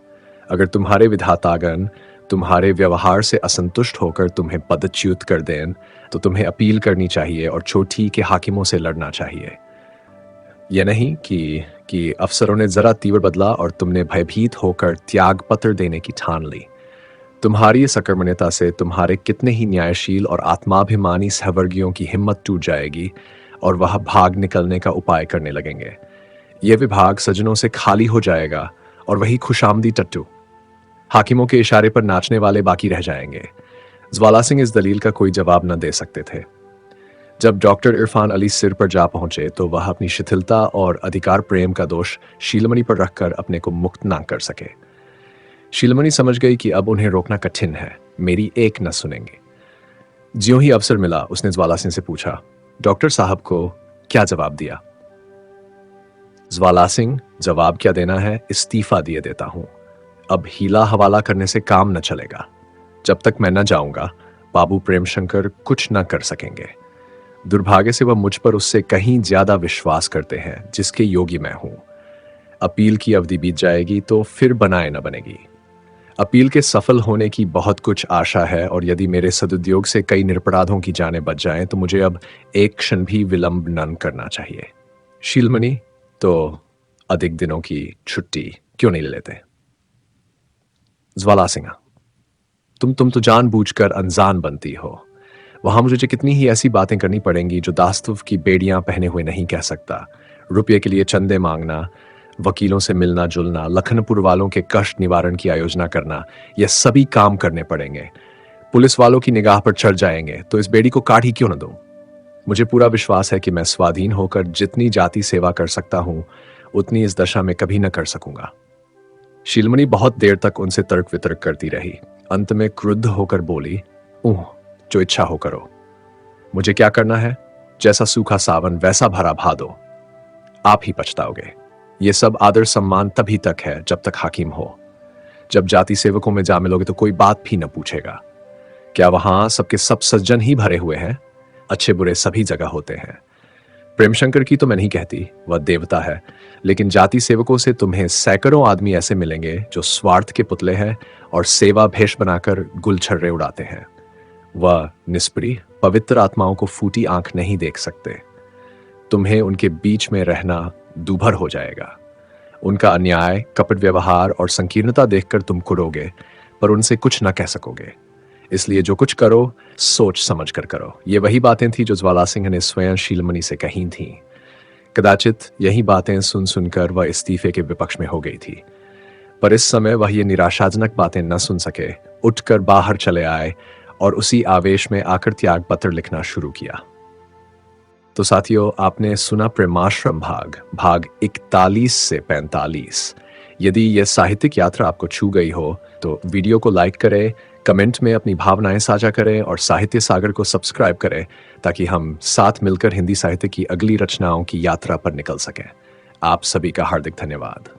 अगर तुम्हारे विधातागण तुम्हारे व्यवहार से असंतुष्ट होकर तुम्हें पदच्युत कर दें तो तुम्हें अपील करनी चाहिए और चोटी के हाकिमों से लड़ना चाहिए। यह नहीं कि अफसरों ने जरा तीव्र बदला और तुमने भयभीत होकर त्याग पत्र देने की ठान ली। तुम्हारी इस अकर्मण्यता से तुम्हारे कितने ही न्यायशील और आत्माभिमानी सहवर्गियों की हिम्मत टूट जाएगी और वह भाग निकलने का उपाय करने लगेंगे। यह विभाग सज्जनों से खाली हो जाएगा और वही खुशामदी टट्टू हाकिमों के इशारे पर नाचने वाले बाकी रह जाएंगे। ज्वाला सिंह इस दलील का कोई जवाब न दे सकते थे। जब डॉक्टर इरफान अली सिर पर जा पहुंचे तो वह अपनी शिथिलता और अधिकार प्रेम का दोष शीलमणि पर रखकर अपने को मुक्त ना कर सके। शीलमणि समझ गई कि अब उन्हें रोकना कठिन है, मेरी एक न सुनेंगे। ज्यों ही अवसर मिला उसने ज्वाला सिंह से पूछा, डॉक्टर साहब को क्या जवाब दिया? ज्वाला सिंह, जवाब क्या देना है, इस्तीफा दिए देता हूं। अब हीला हवाला करने से काम न चलेगा। जब तक मैं न जाऊंगा बाबू प्रेम शंकर कुछ न कर सकेंगे। दुर्भाग्य से वह मुझ पर उससे कहीं ज्यादा विश्वास करते हैं जिसके योगी मैं हूं। अपील की अवधि बीत जाएगी तो फिर बनाए न बनेगी। अपील के सफल होने की बहुत कुछ आशा है और यदि मेरे सदुद्योग से कई निरपराधों की जानें बच जाएं तो मुझे अब एक क्षण भी विलंब न करना चाहिए। शीलमणि, तो अधिक दिनों की छुट्टी क्यों नहीं ले लेते? ज्वाला सिंह, तुम तो जानबूझकर अनजान बनती हो। वहां मुझे कितनी ही ऐसी बातें करनी पड़ेंगी जो दास्तव की बेड़ियां पहने हुए नहीं कह सकता। रुपये के लिए चंदे मांगना, वकीलों से मिलना जुलना, लखनपुर वालों के कष्ट निवारण की आयोजना करना, यह सभी काम करने पड़ेंगे। पुलिस वालों की निगाह पर चढ़ जाएंगे तो इस बेड़ी को काट ही क्यों न दूं? मुझे पूरा विश्वास है कि मैं स्वाधीन होकर जितनी जाति सेवा कर सकता हूं उतनी इस दशा में कभी न कर सकूंगा। शीलमणि बहुत देर तक उनसे तर्क वितर्क करती रही। अंत में क्रुद्ध होकर बोली, जो इच्छा हो करो। मुझे क्या करना है? जैसा सूखा सावन वैसा भरा भा दो, आप ही पछताओगे। ये सब आदर सम्मान तभी तक है जब तक हाकिम हो। जब जाति सेवकों में जा मिलोगे तो कोई बात भी न पूछेगा। क्या वहां सबके सब सज्जन ही भरे हुए हैं? अच्छे बुरे सभी जगह होते हैं। प्रेम शंकर की तो मैं नहीं कहती, वह देवता है, लेकिन जाति सेवकों से तुम्हें सैकड़ों आदमी ऐसे मिलेंगे जो स्वार्थ के पुतले हैं और सेवा भेष बनाकर गुलछर्रे उड़ाते हैं। वह निष्प्रिय पवित्र आत्माओं को फूटी आंख नहीं देख सकते। तुम्हें उनके बीच में रहना दूभर हो जाएगा। उनका अन्याय, कपट व्यवहार और संकीर्णता देखकर तुम कुड़ोगे, पर उनसे कुछ न कह सकोगे। इसलिए जो कुछ करो सोच समझ कर करो। ये वही बातें थी जो ज्वाला सिंह ने स्वयं शीलमणि से कही थीं। कदाचित यही बातें सुन सुनकर वह इस्तीफे के विपक्ष में हो गई थी, पर इस समय वह ये निराशाजनक बातें न सुन सके, उठकर बाहर चले आए और उसी आवेश में आकर त्याग पत्र लिखना शुरू किया। तो साथियों, आपने सुना प्रेमाश्रम भाग 41 से 45। यदि यह साहित्यिक यात्रा आपको छू गई हो तो वीडियो को लाइक करें, कमेंट में अपनी भावनाएं साझा करें और साहित्य सागर को सब्सक्राइब करें ताकि हम साथ मिलकर हिंदी साहित्य की अगली रचनाओं की यात्रा पर निकल सकें। आप सभी का हार्दिक धन्यवाद।